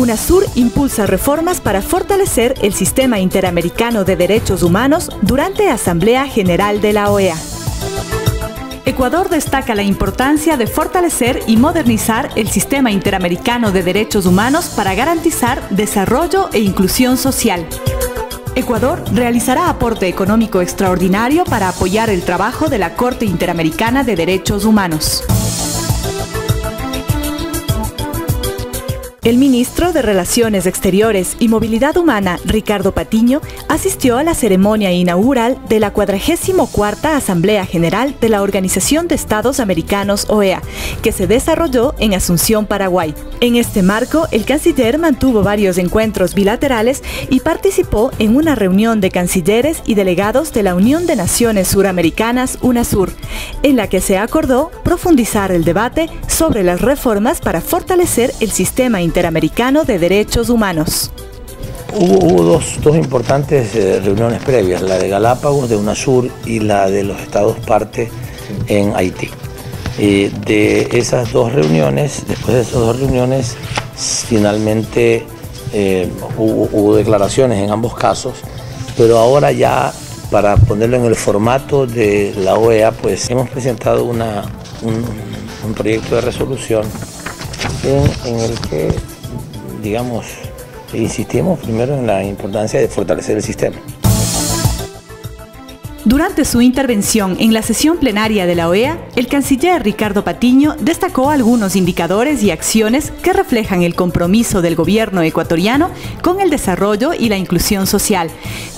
UNASUR impulsa reformas para fortalecer el sistema interamericano de derechos humanos durante Asamblea General de la OEA. Ecuador destaca la importancia de fortalecer y modernizar el sistema interamericano de derechos humanos para garantizar desarrollo e inclusión social. Ecuador realizará aporte económico extraordinario para apoyar el trabajo de la Corte Interamericana de Derechos Humanos. El ministro de Relaciones Exteriores y Movilidad Humana, Ricardo Patiño, asistió a la ceremonia inaugural de la 44ª Asamblea General de la Organización de Estados Americanos, OEA, que se desarrolló en Asunción, Paraguay. En este marco, el canciller mantuvo varios encuentros bilaterales y participó en una reunión de cancilleres y delegados de la Unión de Naciones Suramericanas, UNASUR, en la que se acordó profundizar el debate sobre las reformas para fortalecer el sistema interamericano de derechos humanos. Hubo dos importantes reuniones previas, la de Galápagos, de UNASUR, y la de los estados parte en Haití. De esas dos reuniones, después de esas dos reuniones, finalmente hubo declaraciones en ambos casos, pero ahora ya, para ponerlo en el formato de la OEA, pues hemos presentado un proyecto de resolución en el que, digamos, insistimos primero en la importancia de fortalecer el sistema. Durante su intervención en la sesión plenaria de la OEA, el canciller Ricardo Patiño destacó algunos indicadores y acciones que reflejan el compromiso del gobierno ecuatoriano con el desarrollo y la inclusión social,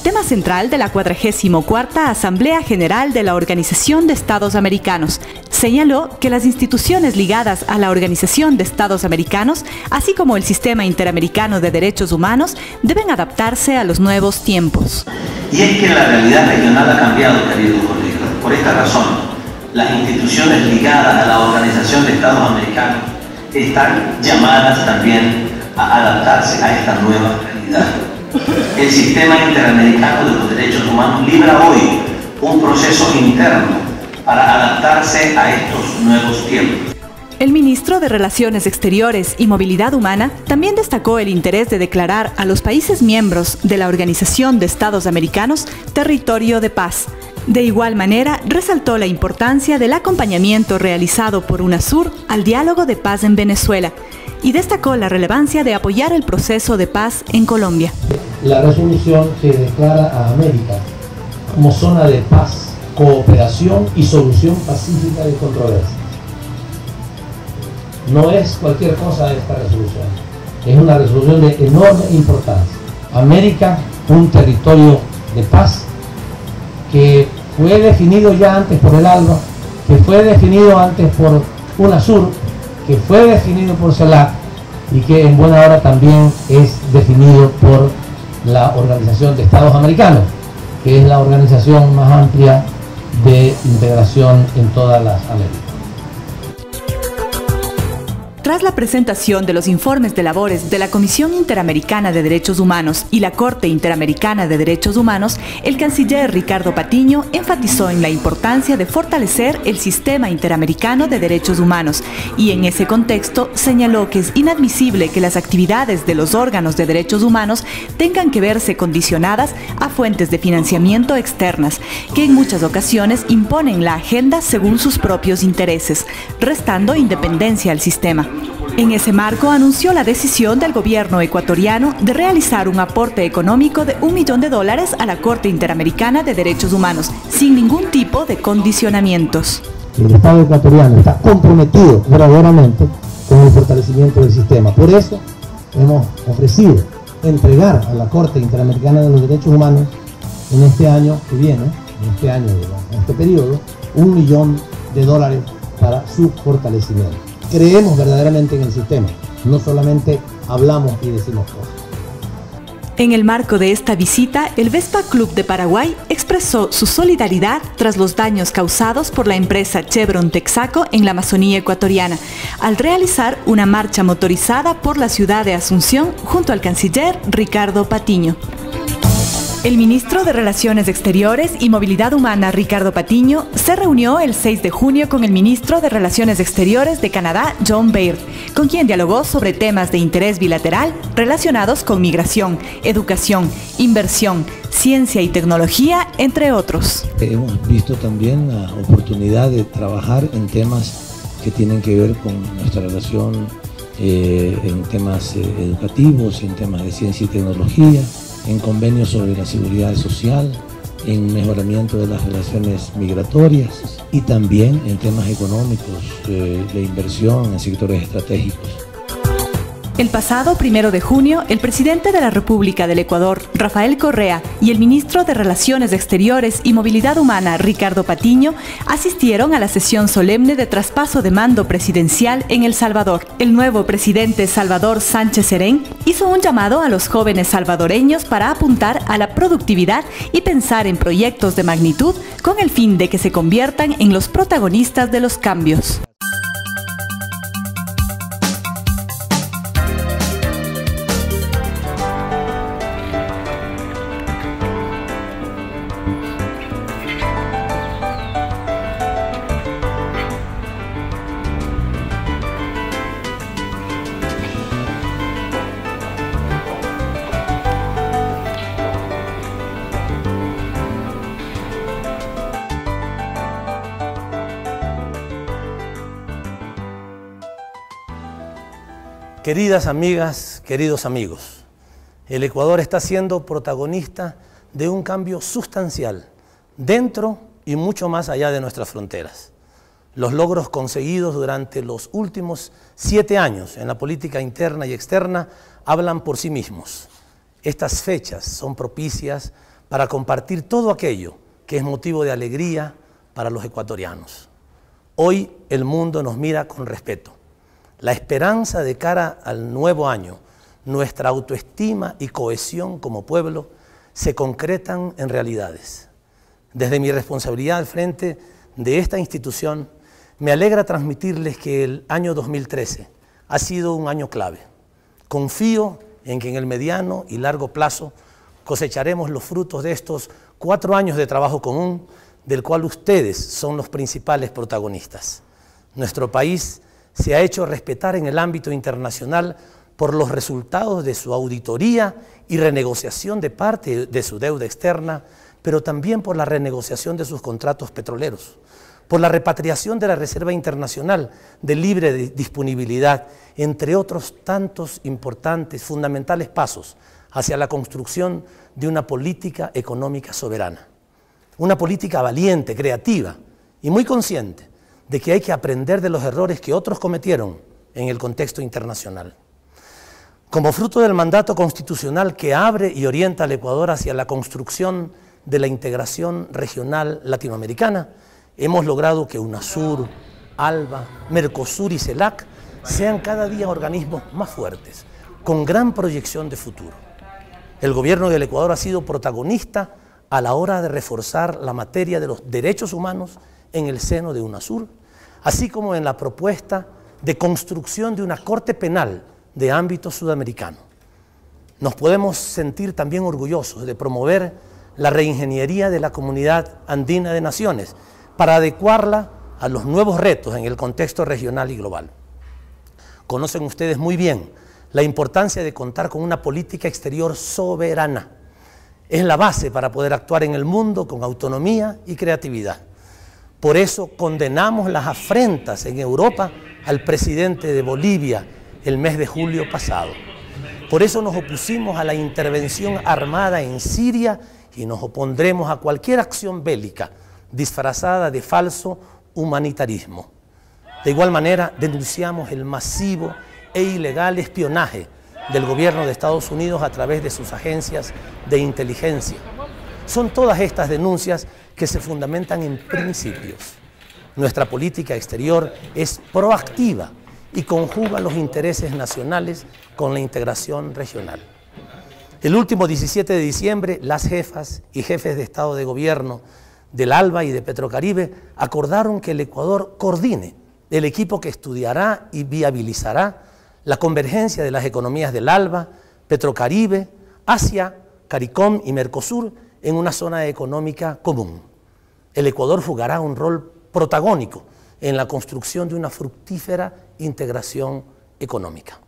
tema central de la 44ª Asamblea General de la Organización de Estados Americanos. Señaló que las instituciones ligadas a la Organización de Estados Americanos, así como el sistema interamericano de derechos humanos, deben adaptarse a los nuevos tiempos. Y es que la realidad regional ha cambiado, querido colega. Por esta razón, las instituciones ligadas a la Organización de Estados Americanos están llamadas también a adaptarse a esta nueva realidad. El sistema interamericano de los derechos humanos libra hoy un proceso interno para adaptarse a estos nuevos tiempos. El ministro de Relaciones Exteriores y Movilidad Humana también destacó el interés de declarar a los países miembros de la Organización de Estados Americanos territorio de paz. De igual manera, resaltó la importancia del acompañamiento realizado por UNASUR al diálogo de paz en Venezuela y destacó la relevancia de apoyar el proceso de paz en Colombia. La resolución que declara a América como zona de paz, cooperación y solución pacífica de controversias. No es cualquier cosa esta resolución, es una resolución de enorme importancia. América, un territorio de paz que fue definido ya antes por el ALBA, que fue definido antes por UNASUR, que fue definido por CELAC y que en buena hora también es definido por la Organización de Estados Americanos, que es la organización más amplia de integración en todas las Américas. Tras la presentación de los informes de labores de la Comisión Interamericana de Derechos Humanos y la Corte Interamericana de Derechos Humanos, el canciller Ricardo Patiño enfatizó en la importancia de fortalecer el sistema interamericano de derechos humanos y en ese contexto señaló que es inadmisible que las actividades de los órganos de derechos humanos tengan que verse condicionadas a fuentes de financiamiento externas, que en muchas ocasiones imponen la agenda según sus propios intereses, restando independencia al sistema. En ese marco anunció la decisión del gobierno ecuatoriano de realizar un aporte económico de $1 millón a la Corte Interamericana de Derechos Humanos, sin ningún tipo de condicionamientos. El Estado ecuatoriano está comprometido verdaderamente con el fortalecimiento del sistema. Por eso hemos ofrecido entregar a la Corte Interamericana de los Derechos Humanos en este año que viene, en este periodo, $1 millón para su fortalecimiento. Creemos verdaderamente en el sistema, no solamente hablamos y decimos cosas. En el marco de esta visita, el Vespa Club de Paraguay expresó su solidaridad tras los daños causados por la empresa Chevron Texaco en la Amazonía ecuatoriana, al realizar una marcha motorizada por la ciudad de Asunción junto al canciller Ricardo Patiño. El ministro de Relaciones Exteriores y Movilidad Humana, Ricardo Patiño, se reunió el 6 de junio con el ministro de Relaciones Exteriores de Canadá, John Baird, con quien dialogó sobre temas de interés bilateral relacionados con migración, educación, inversión, ciencia y tecnología, entre otros. Hemos visto también la oportunidad de trabajar en temas que tienen que ver con nuestra relación en temas educativos, en temas de ciencia y tecnología, en convenios sobre la seguridad social, en mejoramiento de las relaciones migratorias y también en temas económicos, de inversión en sectores estratégicos. El pasado 1 de junio, el presidente de la República del Ecuador, Rafael Correa, y el ministro de Relaciones Exteriores y Movilidad Humana, Ricardo Patiño, asistieron a la sesión solemne de traspaso de mando presidencial en El Salvador. El nuevo presidente Salvador Sánchez Serén hizo un llamado a los jóvenes salvadoreños para apuntar a la productividad y pensar en proyectos de magnitud con el fin de que se conviertan en los protagonistas de los cambios. Queridas amigas, queridos amigos, el Ecuador está siendo protagonista de un cambio sustancial dentro y mucho más allá de nuestras fronteras. Los logros conseguidos durante los últimos 7 años en la política interna y externa hablan por sí mismos. Estas fechas son propicias para compartir todo aquello que es motivo de alegría para los ecuatorianos. Hoy el mundo nos mira con respeto. La esperanza de cara al nuevo año, nuestra autoestima y cohesión como pueblo se concretan en realidades. Desde mi responsabilidad al frente de esta institución, me alegra transmitirles que el año 2013 ha sido un año clave. Confío en que en el mediano y largo plazo cosecharemos los frutos de estos 4 años de trabajo común, del cual ustedes son los principales protagonistas. Nuestro país se ha hecho respetar en el ámbito internacional por los resultados de su auditoría y renegociación de parte de su deuda externa, pero también por la renegociación de sus contratos petroleros, por la repatriación de la Reserva Internacional de libre disponibilidad, entre otros tantos importantes, fundamentales pasos hacia la construcción de una política económica soberana. Una política valiente, creativa y muy consciente de que hay que aprender de los errores que otros cometieron en el contexto internacional. Como fruto del mandato constitucional que abre y orienta al Ecuador hacia la construcción de la integración regional latinoamericana, hemos logrado que UNASUR, ALBA, Mercosur y CELAC sean cada día organismos más fuertes, con gran proyección de futuro. El gobierno del Ecuador ha sido protagonista a la hora de reforzar la materia de los derechos humanos en el seno de UNASUR, así como en la propuesta de construcción de una corte penal de ámbito sudamericano. Nos podemos sentir también orgullosos de promover la reingeniería de la Comunidad Andina de Naciones para adecuarla a los nuevos retos en el contexto regional y global. Conocen ustedes muy bien la importancia de contar con una política exterior soberana. Es la base para poder actuar en el mundo con autonomía y creatividad. Por eso condenamos las afrentas en Europa al presidente de Bolivia el mes de julio pasado. Por eso nos opusimos a la intervención armada en Siria y nos opondremos a cualquier acción bélica disfrazada de falso humanitarismo. De igual manera, denunciamos el masivo e ilegal espionaje del gobierno de Estados Unidos a través de sus agencias de inteligencia. Son todas estas denuncias que se fundamentan en principios. Nuestra política exterior es proactiva y conjuga los intereses nacionales con la integración regional. El último 17 de diciembre, las jefas y jefes de Estado de Gobierno del ALBA y de Petrocaribe acordaron que el Ecuador coordine el equipo que estudiará y viabilizará la convergencia de las economías del ALBA, Petrocaribe, hacia CARICOM y Mercosur en una zona económica común. El Ecuador jugará un rol protagónico en la construcción de una fructífera integración económica.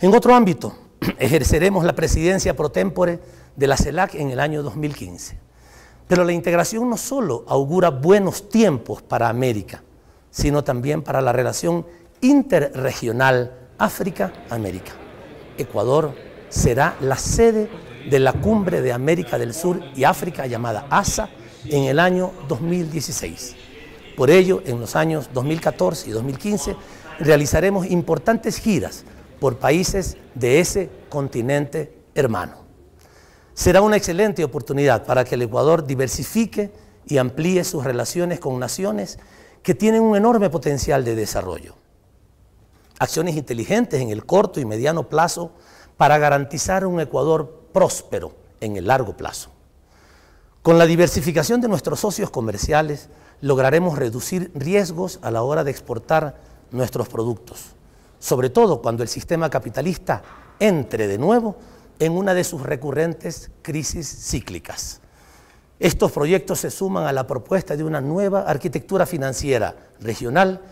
En otro ámbito, ejerceremos la presidencia pro tempore de la CELAC en el año 2015. Pero la integración no solo augura buenos tiempos para América, sino también para la relación interregional África-América. Ecuador será la sede de la Cumbre de América del Sur y África llamada ASA en el año 2016. Por ello, en los años 2014 y 2015 realizaremos importantes giras por países de ese continente hermano. Será una excelente oportunidad para que el Ecuador diversifique y amplíe sus relaciones con naciones que tienen un enorme potencial de desarrollo. Acciones inteligentes en el corto y mediano plazo para garantizar un Ecuador próspero en el largo plazo. Con la diversificación de nuestros socios comerciales, lograremos reducir riesgos a la hora de exportar nuestros productos, sobre todo cuando el sistema capitalista entre de nuevo en una de sus recurrentes crisis cíclicas. Estos proyectos se suman a la propuesta de una nueva arquitectura financiera regional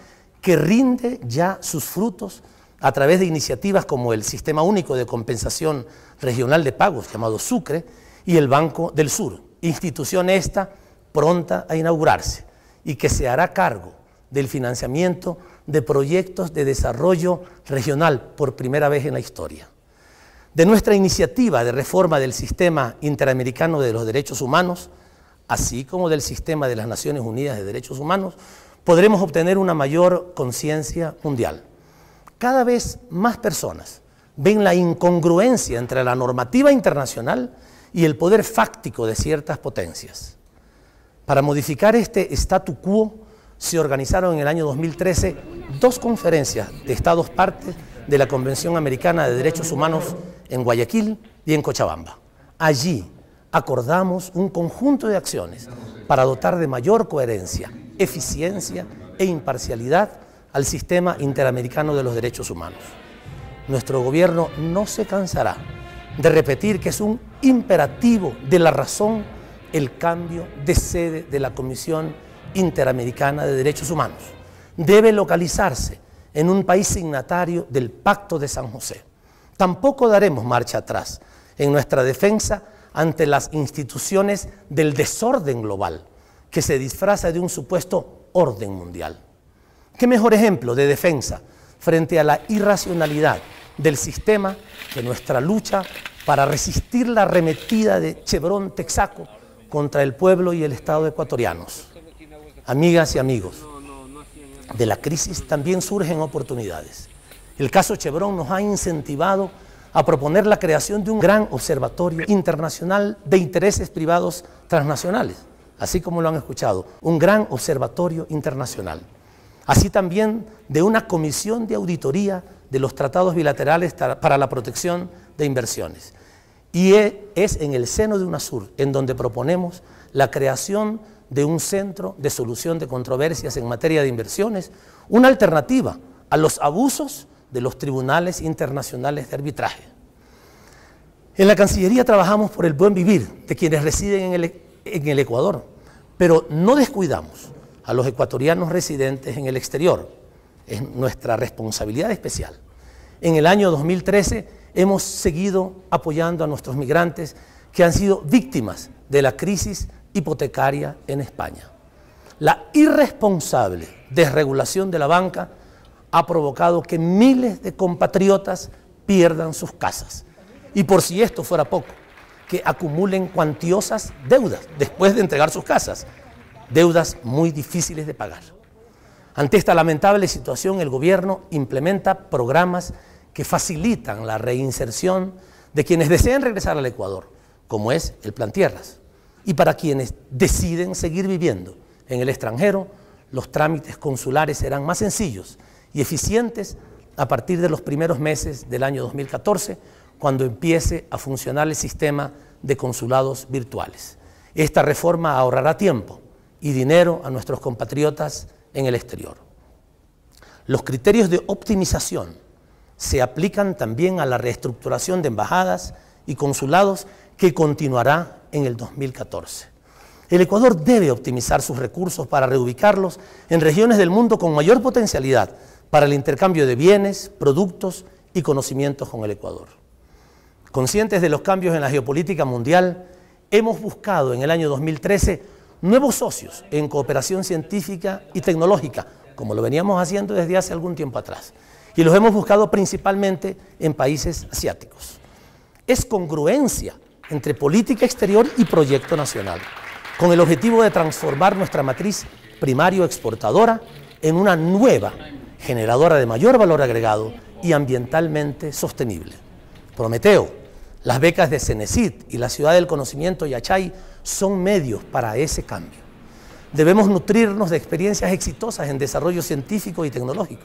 que rinde ya sus frutos a través de iniciativas como el Sistema Único de Compensación Regional de Pagos, llamado SUCRE, y el Banco del Sur, institución esta pronta a inaugurarse y que se hará cargo del financiamiento de proyectos de desarrollo regional por primera vez en la historia. De nuestra iniciativa de reforma del Sistema Interamericano de los Derechos Humanos, así como del Sistema de las Naciones Unidas de Derechos Humanos, podremos obtener una mayor conciencia mundial. Cada vez más personas ven la incongruencia entre la normativa internacional y el poder fáctico de ciertas potencias. Para modificar este statu quo, se organizaron en el año 2013 dos conferencias de Estados partes de la Convención Americana de Derechos Humanos en Guayaquil y en Cochabamba. Allí acordamos un conjunto de acciones para dotar de mayor coherencia, eficiencia e imparcialidad al sistema interamericano de los derechos humanos. Nuestro gobierno no se cansará de repetir que es un imperativo de la razón el cambio de sede de la Comisión Interamericana de Derechos Humanos. Debe localizarse en un país signatario del Pacto de San José. Tampoco daremos marcha atrás en nuestra defensa ante las instituciones del desorden global que se disfraza de un supuesto orden mundial. ¿Qué mejor ejemplo de defensa frente a la irracionalidad del sistema que nuestra lucha para resistir la arremetida de Chevron Texaco contra el pueblo y el Estado ecuatorianos? Amigas y amigos, de la crisis también surgen oportunidades. El caso Chevron nos ha incentivado a proponer la creación de un gran observatorio internacional de intereses privados transnacionales, así como lo han escuchado, un gran observatorio internacional. Así también de una comisión de auditoría de los tratados bilaterales para la protección de inversiones. Y es en el seno de UNASUR en donde proponemos la creación de un centro de solución de controversias en materia de inversiones, una alternativa a los abusos de los tribunales internacionales de arbitraje. En la Cancillería trabajamos por el buen vivir de quienes residen en el Ecuador, pero no descuidamos a los ecuatorianos residentes en el exterior. Es nuestra responsabilidad especial. En el año 2013 hemos seguido apoyando a nuestros migrantes que han sido víctimas de la crisis hipotecaria en España. La irresponsable desregulación de la banca ha provocado que miles de compatriotas pierdan sus casas. Y por si esto fuera poco, que acumulen cuantiosas deudas después de entregar sus casas, deudas muy difíciles de pagar. Ante esta lamentable situación, el gobierno implementa programas que facilitan la reinserción de quienes desean regresar al Ecuador, como es el Plan Tierras. Y para quienes deciden seguir viviendo en el extranjero, los trámites consulares serán más sencillos y eficientes a partir de los primeros meses del año 2014, cuando empiece a funcionar el sistema de consulados virtuales. Esta reforma ahorrará tiempo y dinero a nuestros compatriotas en el exterior. Los criterios de optimización se aplican también a la reestructuración de embajadas y consulados que continuará en el 2014. El Ecuador debe optimizar sus recursos para reubicarlos en regiones del mundo con mayor potencialidad para el intercambio de bienes, productos y conocimientos con el Ecuador. Conscientes de los cambios en la geopolítica mundial, hemos buscado en el año 2013 nuevos socios en cooperación científica y tecnológica, como lo veníamos haciendo desde hace algún tiempo atrás, y los hemos buscado principalmente en países asiáticos. Es congruencia entre política exterior y proyecto nacional, con el objetivo de transformar nuestra matriz primario exportadora en una nueva generadora de mayor valor agregado y ambientalmente sostenible. Prometeo, las becas de CENESID y la Ciudad del Conocimiento Yachay son medios para ese cambio. Debemos nutrirnos de experiencias exitosas en desarrollo científico y tecnológico.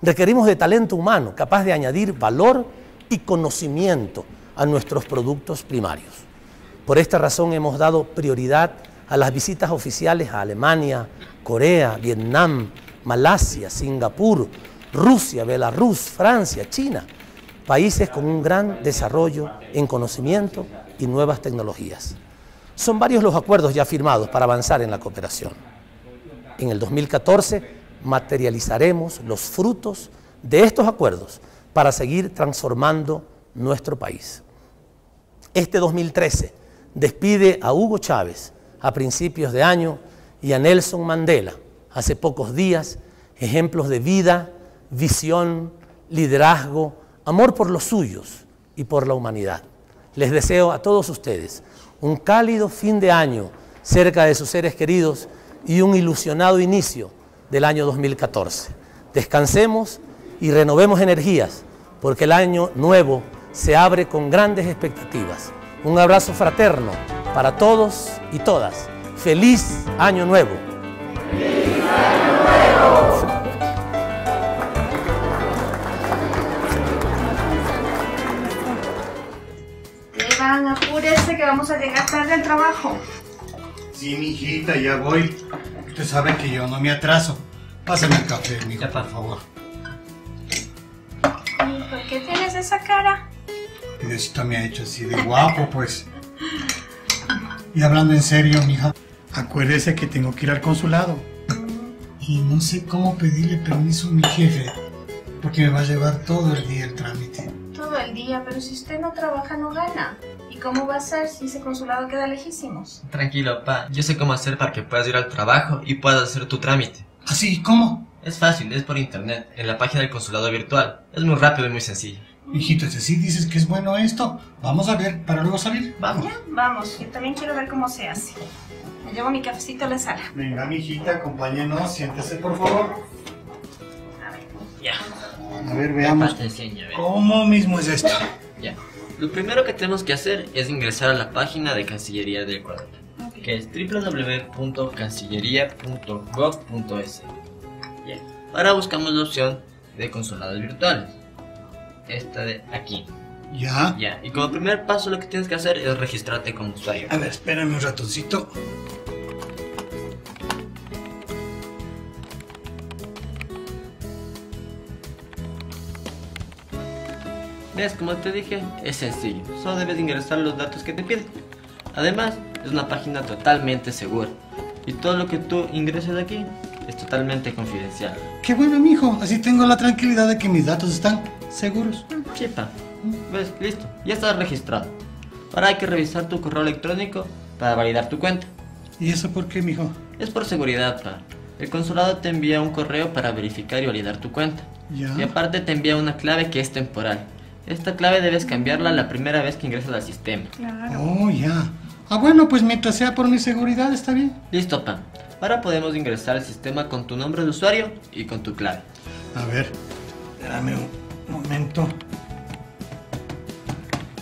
Requerimos de talento humano capaz de añadir valor y conocimiento a nuestros productos primarios. Por esta razón hemos dado prioridad a las visitas oficiales a Alemania, Corea, Vietnam, Malasia, Singapur, Rusia, Belarus, Francia, China, países con un gran desarrollo en conocimiento y nuevas tecnologías. Son varios los acuerdos ya firmados para avanzar en la cooperación. En el 2014 materializaremos los frutos de estos acuerdos para seguir transformando nuestro país. Este 2013 despide a Hugo Chávez a principios de año y a Nelson Mandela hace pocos días, ejemplos de vida, visión, liderazgo, amor por los suyos y por la humanidad. Les deseo a todos ustedes un cálido fin de año cerca de sus seres queridos y un ilusionado inicio del año 2014. Descansemos y renovemos energías, porque el año nuevo se abre con grandes expectativas. Un abrazo fraterno para todos y todas. ¡Feliz Año Nuevo! ¡Feliz Año Nuevo! Iván, apúrese que vamos a llegar tarde al trabajo. Sí, mijita, ya voy. Usted sabe que yo no me atraso. Pásame el café, mija, por favor. ¿Y por qué tienes esa cara? Diosito me ha hecho así de guapo, pues. Y hablando en serio, mija, acuérdese que tengo que ir al consulado. Y no sé cómo pedirle permiso a mi jefe, porque me va a llevar todo el día el trámite. Todo el día, pero si usted no trabaja, no gana. ¿Y cómo va a ser si ese consulado queda lejísimos? Tranquilo, pa. Yo sé cómo hacer para que puedas ir al trabajo y puedas hacer tu trámite. ¿Así? ¿Cómo? Es fácil, es por internet, en la página del consulado virtual. Es muy rápido y muy sencillo. Hijito, si así dices que es bueno esto, vamos a ver para luego salir. Vamos. Ya, vamos. Yo también quiero ver cómo se hace. Me llevo mi cafecito a la sala. Venga, mijita, acompáñenos. Siéntese, por favor. A ver. Ya. A ver, veamos. Te enseño, ve. ¿Cómo mismo es esto? Ya. Lo primero que tenemos que hacer es ingresar a la página de Cancillería del Ecuador, que es www.cancillería.gov.es. Ya. Ahora buscamos la opción de consulados virtuales. Esta de aquí. ¿Ya? Ya. Y como primer paso lo que tienes que hacer es registrarte como usuario. A ver, espérame un ratoncito. ¿Ves? Como te dije, es sencillo. Solo debes ingresar los datos que te piden. Además, es una página totalmente segura. Y todo lo que tú ingreses aquí es totalmente confidencial. Qué bueno, mijo. Así tengo la tranquilidad de que mis datos están seguros. Chipa. ¿Ves? Listo. Ya estás registrado. Ahora hay que revisar tu correo electrónico para validar tu cuenta. ¿Y eso por qué, mijo? Es por seguridad, pa. El consulado te envía un correo para verificar y validar tu cuenta. Ya. Y aparte te envía una clave que es temporal. Esta clave debes cambiarla la primera vez que ingresas al sistema. Claro. Oh, ya. Ah, bueno, pues mientras sea por mi seguridad, está bien. Listo, pa. Ahora podemos ingresar al sistema con tu nombre de usuario y con tu clave. A ver, espérame un momento.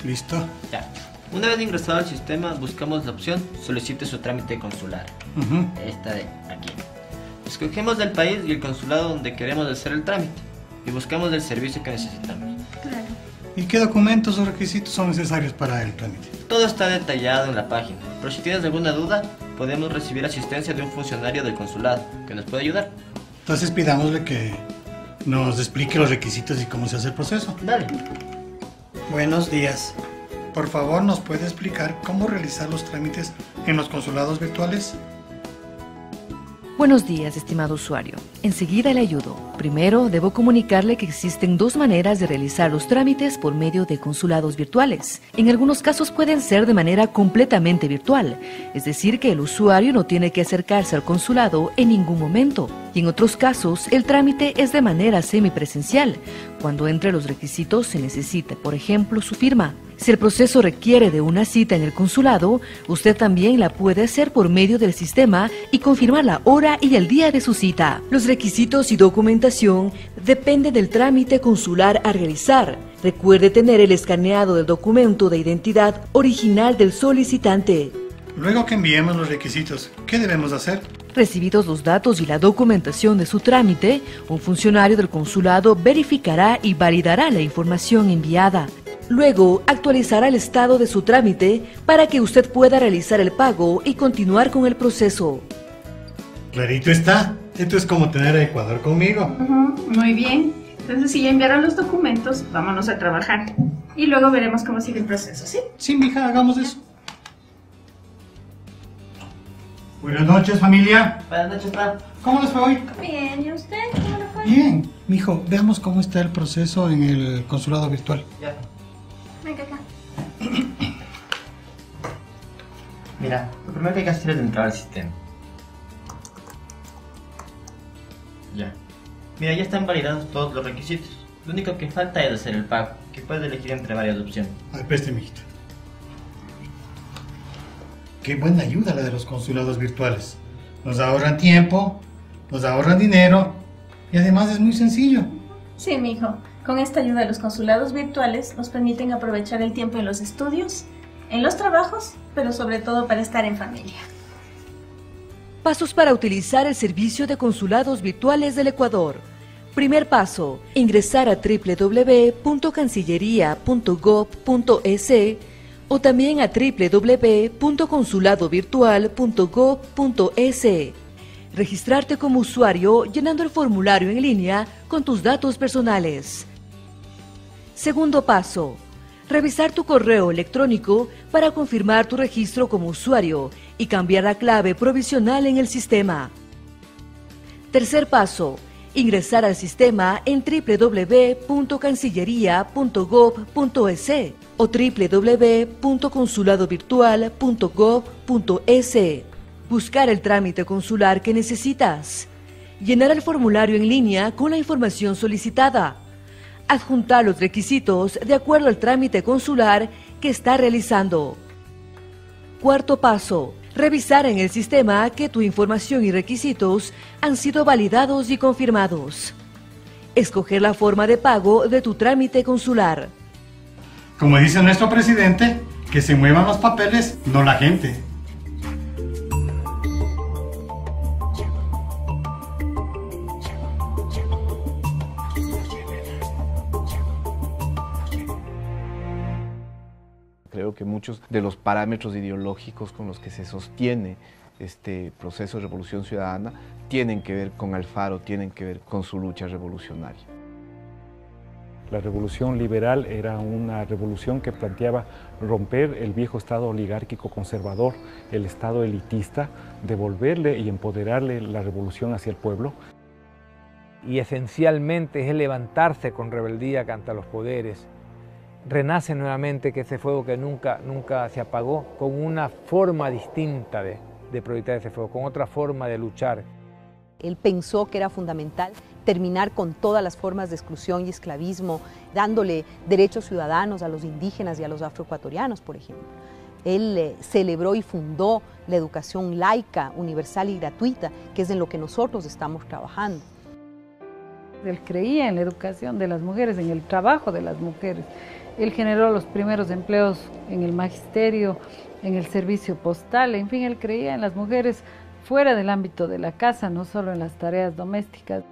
¿Listo? Ya. Una vez ingresado al sistema, buscamos la opción Solicite su trámite consular. Esta de aquí. Escogemos el país y el consulado donde queremos hacer el trámite. Y buscamos el servicio que necesitamos. Claro. ¿Y qué documentos o requisitos son necesarios para el trámite? Todo está detallado en la página. Pero si tienes alguna duda, podemos recibir asistencia de un funcionario del consulado que nos puede ayudar. Entonces pidámosle que nos explique los requisitos y cómo se hace el proceso. Dale. Buenos días. por favor, nos puede explicar cómo realizar los trámites en los consulados virtuales? Buenos días, estimado usuario. Enseguida le ayudo. Primero, debo comunicarle que existen dos maneras de realizar los trámites por medio de consulados virtuales. En algunos casos pueden ser de manera completamente virtual, es decir, que el usuario no tiene que acercarse al consulado en ningún momento. Y en otros casos, el trámite es de manera semipresencial, cuando entre los requisitos se necesita, por ejemplo, su firma. Si el proceso requiere de una cita en el consulado, usted también la puede hacer por medio del sistema y confirmar la hora y el día de su cita. Los requisitos y documentación dependen del trámite consular a realizar. Recuerde tener el escaneado del documento de identidad original del solicitante. Luego que enviemos los requisitos, ¿qué debemos hacer? Recibidos los datos y la documentación de su trámite, un funcionario del consulado verificará y validará la información enviada. Luego, actualizará el estado de su trámite para que usted pueda realizar el pago y continuar con el proceso. Clarito está. Esto es como tener a Ecuador conmigo. Muy bien. Entonces, si ya enviaron los documentos, vámonos a trabajar. Y luego veremos cómo sigue el proceso, ¿sí? Sí, mija, hagamos eso. Buenas noches, familia. Buenas noches, pa. ¿Cómo les fue hoy? Bien, ¿y usted? ¿Cómo le fue? Bien. Mijo, veamos cómo está el proceso en el consulado virtual. Ya. Venga acá. Mira, lo primero que hay que hacer es entrar al sistema. Ya. Mira, ya están validados todos los requisitos. Lo único que falta es hacer el pago, que puedes elegir entre varias opciones. Ay, preste, mijito. Qué buena ayuda la de los consulados virtuales. Nos ahorran tiempo, nos ahorran dinero y además es muy sencillo. Sí, mijo. Con esta ayuda de los consulados virtuales nos permiten aprovechar el tiempo en los estudios, en los trabajos, pero sobre todo para estar en familia. Pasos para utilizar el servicio de consulados virtuales del Ecuador. Primer paso, ingresar a www.cancillería.gov.es o también a www.consuladovirtual.gov.es. Registrarte como usuario llenando el formulario en línea con tus datos personales. Segundo paso, revisar tu correo electrónico para confirmar tu registro como usuario y cambiar la clave provisional en el sistema. Tercer paso, ingresar al sistema en www.cancillería.gov.es o www.consuladovirtual.gov.es. Buscar el trámite consular que necesitas. Llenar el formulario en línea con la información solicitada. Adjuntar los requisitos de acuerdo al trámite consular que está realizando. Cuarto paso, revisar en el sistema que tu información y requisitos han sido validados y confirmados. Escoger la forma de pago de tu trámite consular. Como dice nuestro presidente, que se muevan los papeles, no la gente. Creo que muchos de los parámetros ideológicos con los que se sostiene este proceso de revolución ciudadana tienen que ver con Alfaro, tienen que ver con su lucha revolucionaria. La revolución liberal era una revolución que planteaba romper el viejo estado oligárquico conservador, el estado elitista, devolverle y empoderarle la revolución hacia el pueblo. Y esencialmente es el levantarse con rebeldía contra los poderes. Renace nuevamente que ese fuego que nunca se apagó, con una forma distinta de proyectar ese fuego, con otra forma de luchar. Él pensó que era fundamental terminar con todas las formas de exclusión y esclavismo, dándole derechos ciudadanos a los indígenas y a los afroecuatorianos, por ejemplo. Él celebró y fundó la educación laica, universal y gratuita, que es en lo que nosotros estamos trabajando. Él creía en la educación de las mujeres, en el trabajo de las mujeres. Él generó los primeros empleos en el magisterio, en el servicio postal, en fin, él creía en las mujeres fuera del ámbito de la casa, no solo en las tareas domésticas.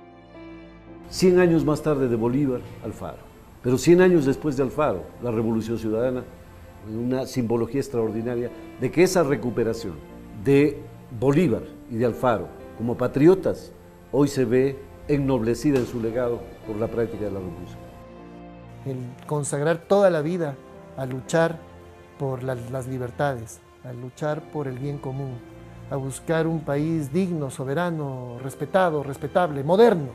100 años más tarde de Bolívar, Alfaro. Pero 100 años después de Alfaro, la Revolución Ciudadana, una simbología extraordinaria de que esa recuperación de Bolívar y de Alfaro como patriotas hoy se ve ennoblecida en su legado por la práctica de la revolución. El consagrar toda la vida a luchar por las libertades, a luchar por el bien común, a buscar un país digno, soberano, respetado, respetable, moderno.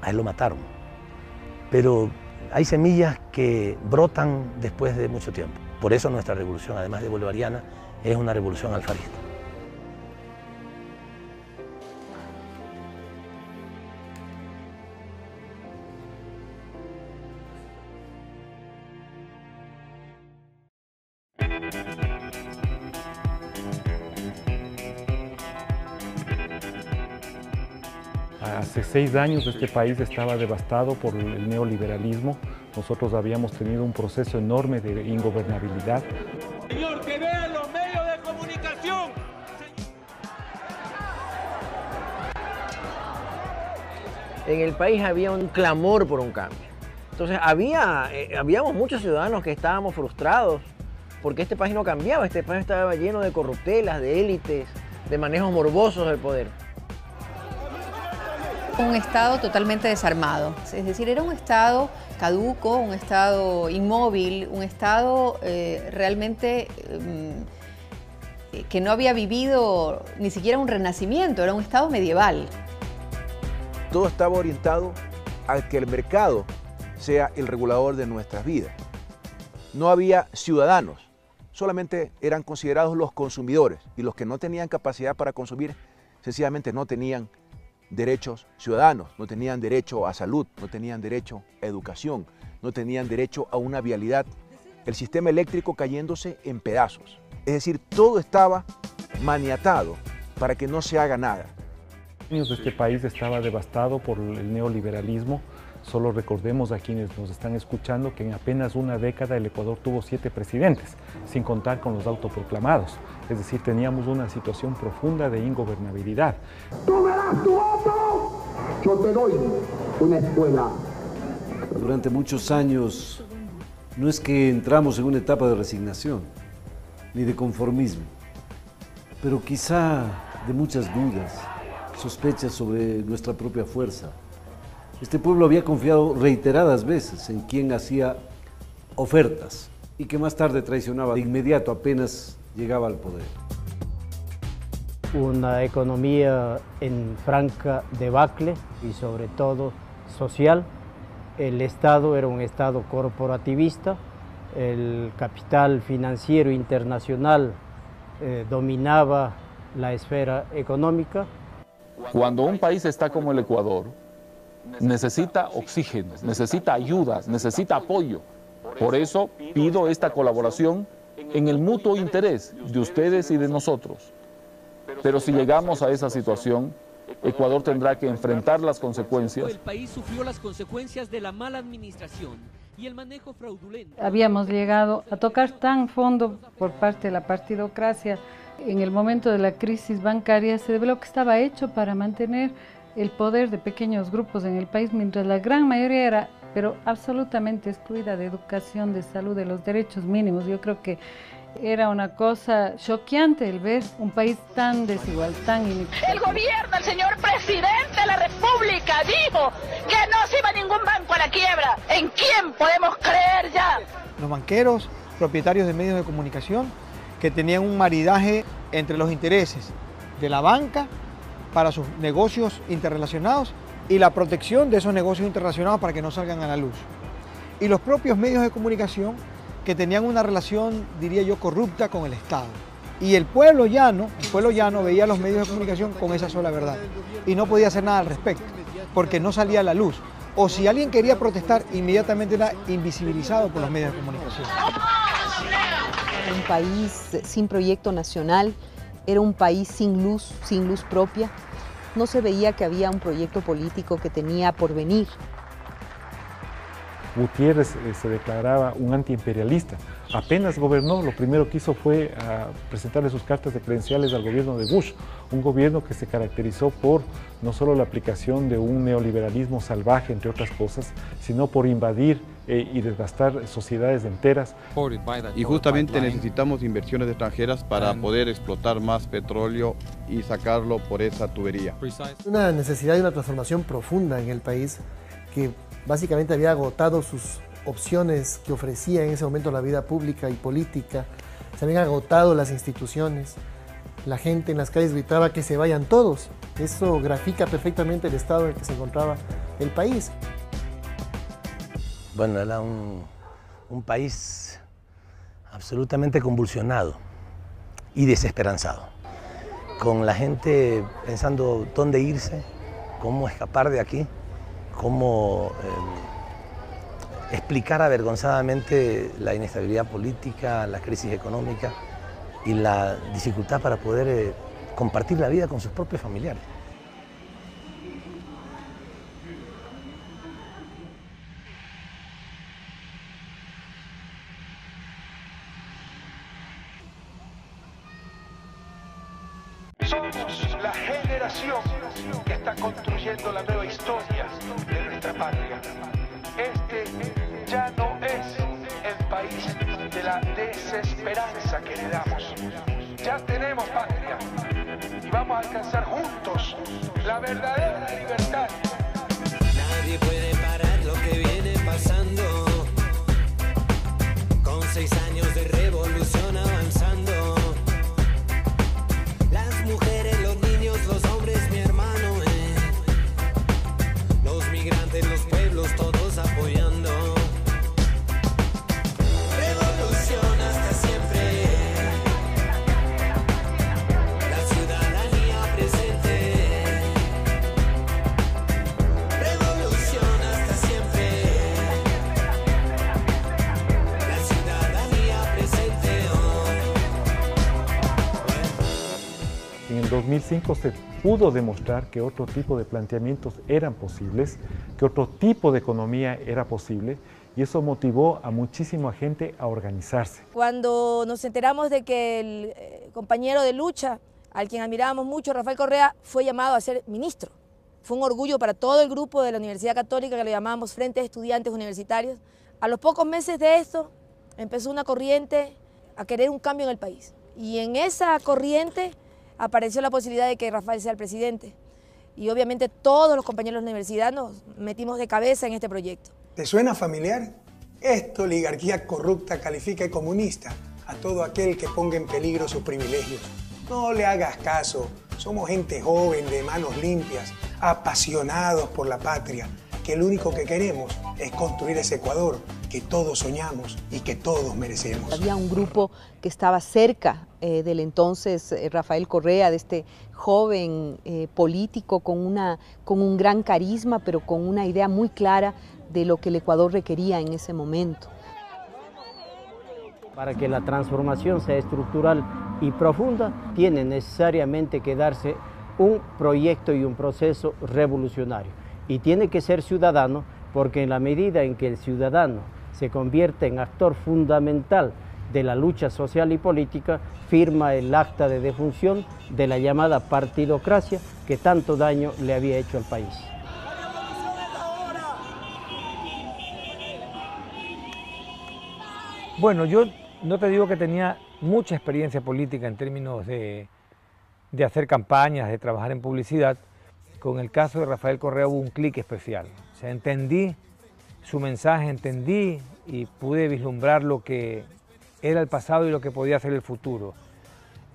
A él lo mataron, pero hay semillas que brotan después de mucho tiempo. Por eso nuestra revolución, además de bolivariana, es una revolución alfarista. Hace 6 años este país estaba devastado por el neoliberalismo. Nosotros habíamos tenido un proceso enorme de ingobernabilidad. Señor, que vean los medios de comunicación. En el país había un clamor por un cambio. Entonces habíamos muchos ciudadanos que estábamos frustrados porque este país no cambiaba. Este país estaba lleno de corruptelas, de élites, de manejos morbosos del poder. Un Estado totalmente desarmado, es decir, era un Estado caduco, un Estado inmóvil, un Estado realmente que no había vivido ni siquiera un renacimiento, era un Estado medieval. Todo estaba orientado a que el mercado sea el regulador de nuestras vidas. No había ciudadanos, solamente eran considerados los consumidores y los que no tenían capacidad para consumir sencillamente no tenían derechos ciudadanos, no tenían derecho a salud, no tenían derecho a educación, no tenían derecho a una vialidad. El sistema eléctrico cayéndose en pedazos. Es decir, todo estaba maniatado para que no se haga nada. Este país estaba devastado por el neoliberalismo. Solo recordemos a quienes nos están escuchando que en apenas una década el Ecuador tuvo 7 presidentes, sin contar con los autoproclamados. Es decir, teníamos una situación profunda de ingobernabilidad. ¡Tú me das tu voto! Yo te doy una escuela. Durante muchos años no es que entramos en una etapa de resignación, ni de conformismo, pero quizá de muchas dudas, sospechas sobre nuestra propia fuerza. Este pueblo había confiado reiteradas veces en quien hacía ofertas y que más tarde traicionaba de inmediato apenas llegaba al poder. Una economía en franca debacle y sobre todo social. El Estado era un Estado corporativista, el capital financiero internacional dominaba la esfera económica. Cuando un país está como el Ecuador, necesita oxígeno, necesita ayudas, necesita apoyo. Por eso pido esta colaboración en el mutuo interés de ustedes y de nosotros. Pero si llegamos a esa situación, Ecuador tendrá que enfrentar las consecuencias. El país sufrió las consecuencias de la mala administración y el manejo fraudulento. Habíamos llegado a tocar tan fondo por parte de la partidocracia. En el momento de la crisis bancaria se develó que estaba hecho para mantener el poder de pequeños grupos en el país, mientras la gran mayoría era, pero absolutamente excluida de educación, de salud, de los derechos mínimos. Yo creo que era una cosa choqueante el ver un país tan desigual, tan inequitativo. El gobierno, el señor presidente de la República dijo que no se iba ningún banco a la quiebra. ¿En quién podemos creer ya? Los banqueros, propietarios de medios de comunicación, que tenían un maridaje entre los intereses de la banca para sus negocios interrelacionados y la protección de esos negocios interrelacionados para que no salgan a la luz. Y los propios medios de comunicación que tenían una relación, diría yo, corrupta con el Estado. Y el pueblo llano veía los medios de comunicación con esa sola verdad y no podía hacer nada al respecto, porque no salía a la luz. O si alguien quería protestar, inmediatamente era invisibilizado por los medios de comunicación. Un país sin proyecto nacional, era un país sin luz propia. No se veía que había un proyecto político que tenía por venir. Gutiérrez se declaraba un antiimperialista. Apenas gobernó, lo primero que hizo fue presentarle sus cartas de credenciales al gobierno de Bush, un gobierno que se caracterizó por no solo la aplicación de un neoliberalismo salvaje, entre otras cosas, sino por invadir y devastar sociedades enteras. Y justamente necesitamos inversiones extranjeras para poder explotar más petróleo y sacarlo por esa tubería. Una necesidad de una transformación profunda en el país que básicamente había agotado sus opciones que ofrecía en ese momento la vida pública y política. Se habían agotado las instituciones. La gente en las calles gritaba que se vayan todos. Eso grafica perfectamente el estado en el que se encontraba el país. Bueno, era un país absolutamente convulsionado y desesperanzado, con la gente pensando dónde irse, cómo escapar de aquí, cómo explicar avergonzadamente la inestabilidad política, la crisis económica y la dificultad para poder compartir la vida con sus propios familiares. Somos la generación que está construyendo la nueva historia de nuestra patria. Este ya no es el país de la desesperanza que heredamos. Ya tenemos patria y vamos a alcanzar juntos la verdadera libertad. Nadie puede parar lo que viene pasando. Con 6 años de revolución avanzando. Las mujeres, los niños, los hombres, mi hermano, los migrantes, los pueblos, todos apoyando. Revolución hasta siempre. La ciudadanía presente. Revolución hasta siempre. La ciudadanía presente. En el 2005 se pudo demostrar que otro tipo de planteamientos eran posibles, que otro tipo de economía era posible, y eso motivó a muchísima gente a organizarse. Cuando nos enteramos de que el compañero de lucha, al quien admirábamos mucho, Rafael Correa, fue llamado a ser ministro, fue un orgullo para todo el grupo de la Universidad Católica, que lo llamamos Frente de Estudiantes Universitarios. A los pocos meses de esto empezó una corriente a querer un cambio en el país, y en esa corriente apareció la posibilidad de que Rafael sea el presidente. Y obviamente todos los compañeros de la universidad nos metimos de cabeza en este proyecto. ¿Te suena familiar? Esta oligarquía corrupta califica de comunista a todo aquel que ponga en peligro sus privilegios. No le hagas caso. Somos gente joven, de manos limpias, apasionados por la patria, que lo único que queremos es construir ese Ecuador que todos soñamos y que todos merecemos. Había un grupo que estaba cerca del entonces Rafael Correa, de este joven político con un gran carisma, pero con una idea muy clara de lo que el Ecuador requería en ese momento. Para que la transformación sea estructural y profunda, tiene necesariamente que darse un proyecto y un proceso revolucionario. Y tiene que ser ciudadano, porque en la medida en que el ciudadano se convierte en actor fundamental de la lucha social y política, firma el acta de defunción de la llamada partidocracia que tanto daño le había hecho al país. Bueno, yo no te digo que tenía mucha experiencia política en términos de hacer campañas, de trabajar en publicidad. Con el caso de Rafael Correa hubo un clic especial. O sea, entendí su mensaje, entendí y pude vislumbrar lo que era el pasado y lo que podía ser el futuro.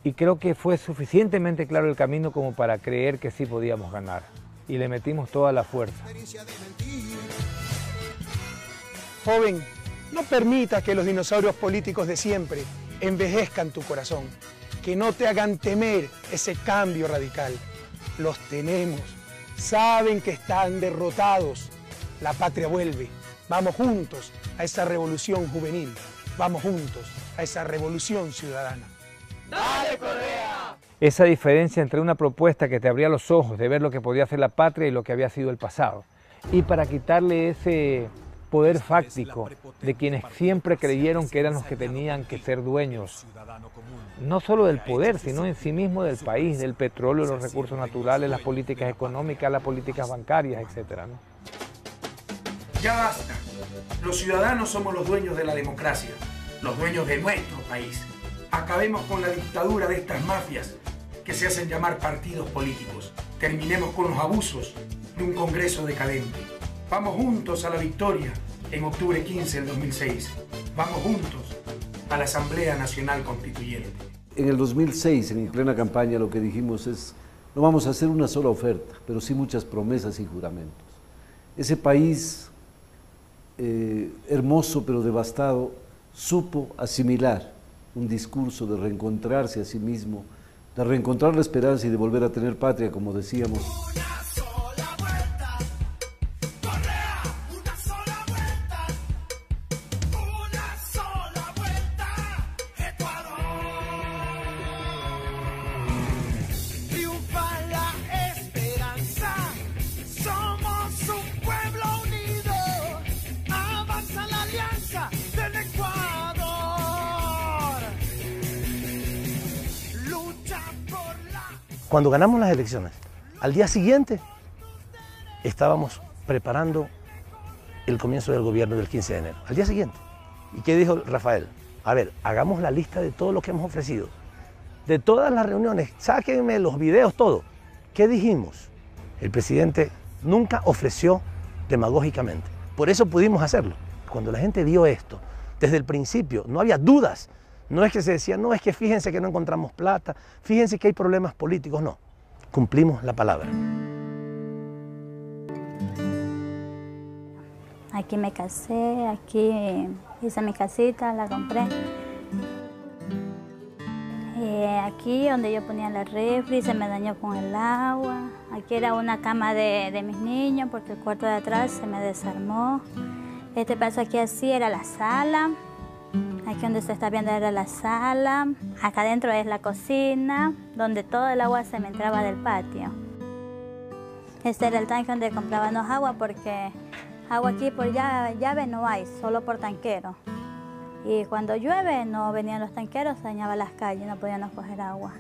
Y creo que fue suficientemente claro el camino como para creer que sí podíamos ganar. Y le metimos toda la fuerza. Joven, no permitas que los dinosaurios políticos de siempre envejezcan tu corazón, que no te hagan temer ese cambio radical. Los tenemos, saben que están derrotados. La patria vuelve. Vamos juntos a esa revolución juvenil. Vamos juntos a esa revolución ciudadana. ¡Dale, Correa! Esa diferencia entre una propuesta que te abría los ojos de ver lo que podía hacer la patria y lo que había sido el pasado. Y para quitarle ese poder fáctico de quienes siempre creyeron que eran los que tenían que ser dueños, no solo del poder, sino en sí mismo del país, del petróleo, los recursos naturales, las políticas económicas, las políticas bancarias, etc., ¿no? Ya basta. Los ciudadanos somos los dueños de la democracia, los dueños de nuestro país. Acabemos con la dictadura de estas mafias que se hacen llamar partidos políticos. Terminemos con los abusos de un Congreso decadente. Vamos juntos a la victoria en octubre 15 del 2006. Vamos juntos a la Asamblea Nacional Constituyente. En el 2006, en plena campaña, lo que dijimos es, no vamos a hacer una sola oferta, pero sí muchas promesas y juramentos. Ese país hermoso pero devastado supo asimilar un discurso de reencontrarse a sí mismo, de reencontrar la esperanza y de volver a tener patria, como decíamos. Cuando ganamos las elecciones, al día siguiente estábamos preparando el comienzo del gobierno del 15 de enero, al día siguiente. ¿Y qué dijo Rafael? A ver, hagamos la lista de todo lo que hemos ofrecido, de todas las reuniones, sáquenme los videos, todo. ¿Qué dijimos? El presidente nunca ofreció demagógicamente, por eso pudimos hacerlo. Cuando la gente vio esto, desde el principio, no había dudas. No es que se decía, no, es que fíjense que no encontramos plata, fíjense que hay problemas políticos, no. Cumplimos la palabra. Aquí me casé, aquí hice mi casita, la compré. Aquí donde yo ponía la refri se me dañó con el agua. Aquí era una cama de mis niños porque el cuarto de atrás se me desarmó. Este paso aquí así era la sala. Aquí donde se está viendo era la sala, acá adentro es la cocina, donde todo el agua se me entraba del patio. Este era el tanque donde comprábamos agua porque agua aquí por llave no hay, solo por tanquero. Y cuando llueve no venían los tanqueros, se dañaban las calles, no podíamos coger agua.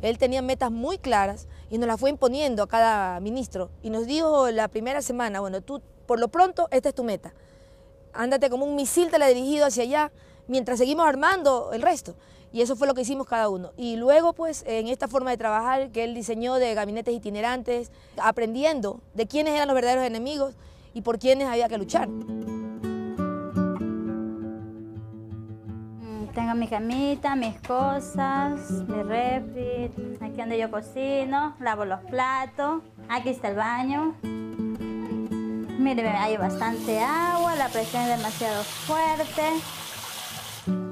Él tenía metas muy claras y nos las fue imponiendo a cada ministro. Y nos dijo la primera semana, bueno, tú por lo pronto esta es tu meta. Ándate como un misil teledirigido hacia allá, mientras seguimos armando el resto. Y eso fue lo que hicimos cada uno. Y luego, pues, en esta forma de trabajar que él diseñó de gabinetes itinerantes, aprendiendo de quiénes eran los verdaderos enemigos y por quiénes había que luchar. Tengo mi camita, mis cosas, mi refri, aquí donde yo cocino, lavo los platos, aquí está el baño. Mire, hay bastante agua, la presión es demasiado fuerte.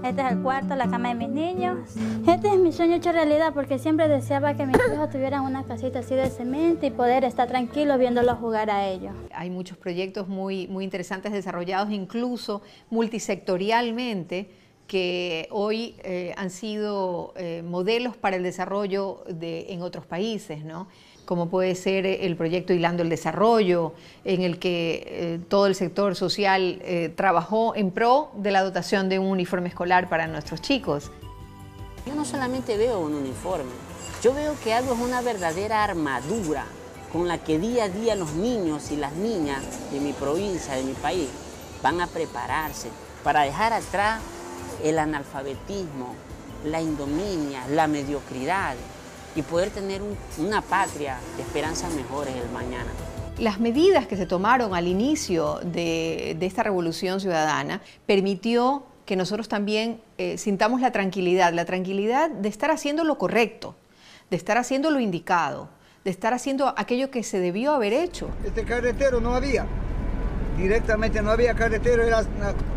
Este es el cuarto, la cama de mis niños. Este es mi sueño hecho realidad porque siempre deseaba que mis hijos tuvieran una casita así de cemento y poder estar tranquilos viéndolos jugar a ellos. Hay muchos proyectos muy interesantes desarrollados, incluso multisectorialmente, que hoy han sido modelos para el desarrollo en otros países, ¿no? Como puede ser el proyecto Hilando el Desarrollo, en el que todo el sector social trabajó en pro de la dotación de un uniforme escolar para nuestros chicos. Yo no solamente veo un uniforme, yo veo que algo es una verdadera armadura con la que día a día los niños y las niñas de mi provincia, de mi país, van a prepararse para dejar atrás el analfabetismo, la indominia, la mediocridad, y poder tener una patria de esperanzas mejores el mañana. Las medidas que se tomaron al inicio de esta revolución ciudadana permitió que nosotros también sintamos la tranquilidad de estar haciendo lo correcto, de estar haciendo lo indicado, de estar haciendo aquello que se debió haber hecho. Este carretero no había, directamente no había carretero,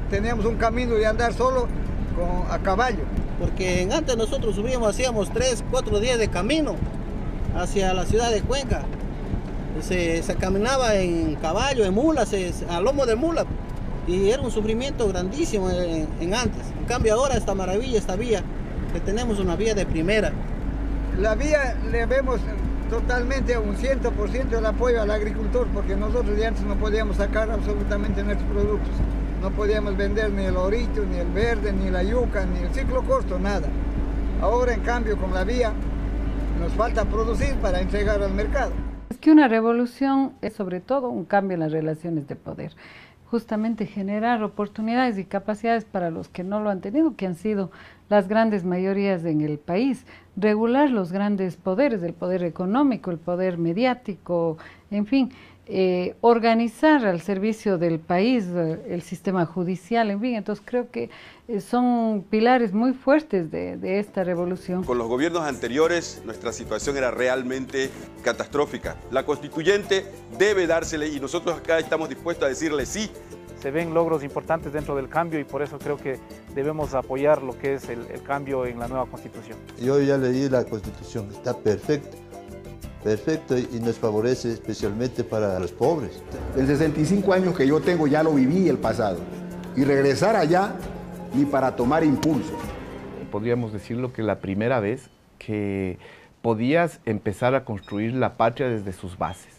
teníamos un camino de andar solo a caballo. Porque antes nosotros subíamos, hacíamos 3, 4 días de camino hacia la ciudad de Cuenca. Se caminaba en caballo, en mulas, a lomo de mula, y era un sufrimiento grandísimo en antes. En cambio ahora esta maravilla, esta vía, que tenemos una vía de primera. La vía le vemos totalmente un 100% el apoyo al agricultor, porque nosotros de antes no podíamos sacar absolutamente nuestros productos. No podíamos vender ni el orito, ni el verde, ni la yuca, ni el ciclo corto, nada. Ahora, en cambio, con la vía, nos falta producir para entregar al mercado. Es que una revolución es sobre todo un cambio en las relaciones de poder. Justamente generar oportunidades y capacidades para los que no lo han tenido, que han sido las grandes mayorías en el país. Regular los grandes poderes, el poder económico, el poder mediático, en fin. organizar al servicio del país el sistema judicial, en fin, entonces creo que son pilares muy fuertes de esta revolución. Con los gobiernos anteriores nuestra situación era realmente catastrófica. La constituyente debe dársele y nosotros acá estamos dispuestos a decirle sí. Se ven logros importantes dentro del cambio y por eso creo que debemos apoyar lo que es el cambio en la nueva Constitución. Yo ya leí la Constitución, está perfecta. Perfecto, y nos favorece especialmente para los pobres. El 65 años que yo tengo ya lo viví el pasado y regresar allá ni para tomar impulso. Podríamos decirlo que la primera vez que podías empezar a construir la patria desde sus bases,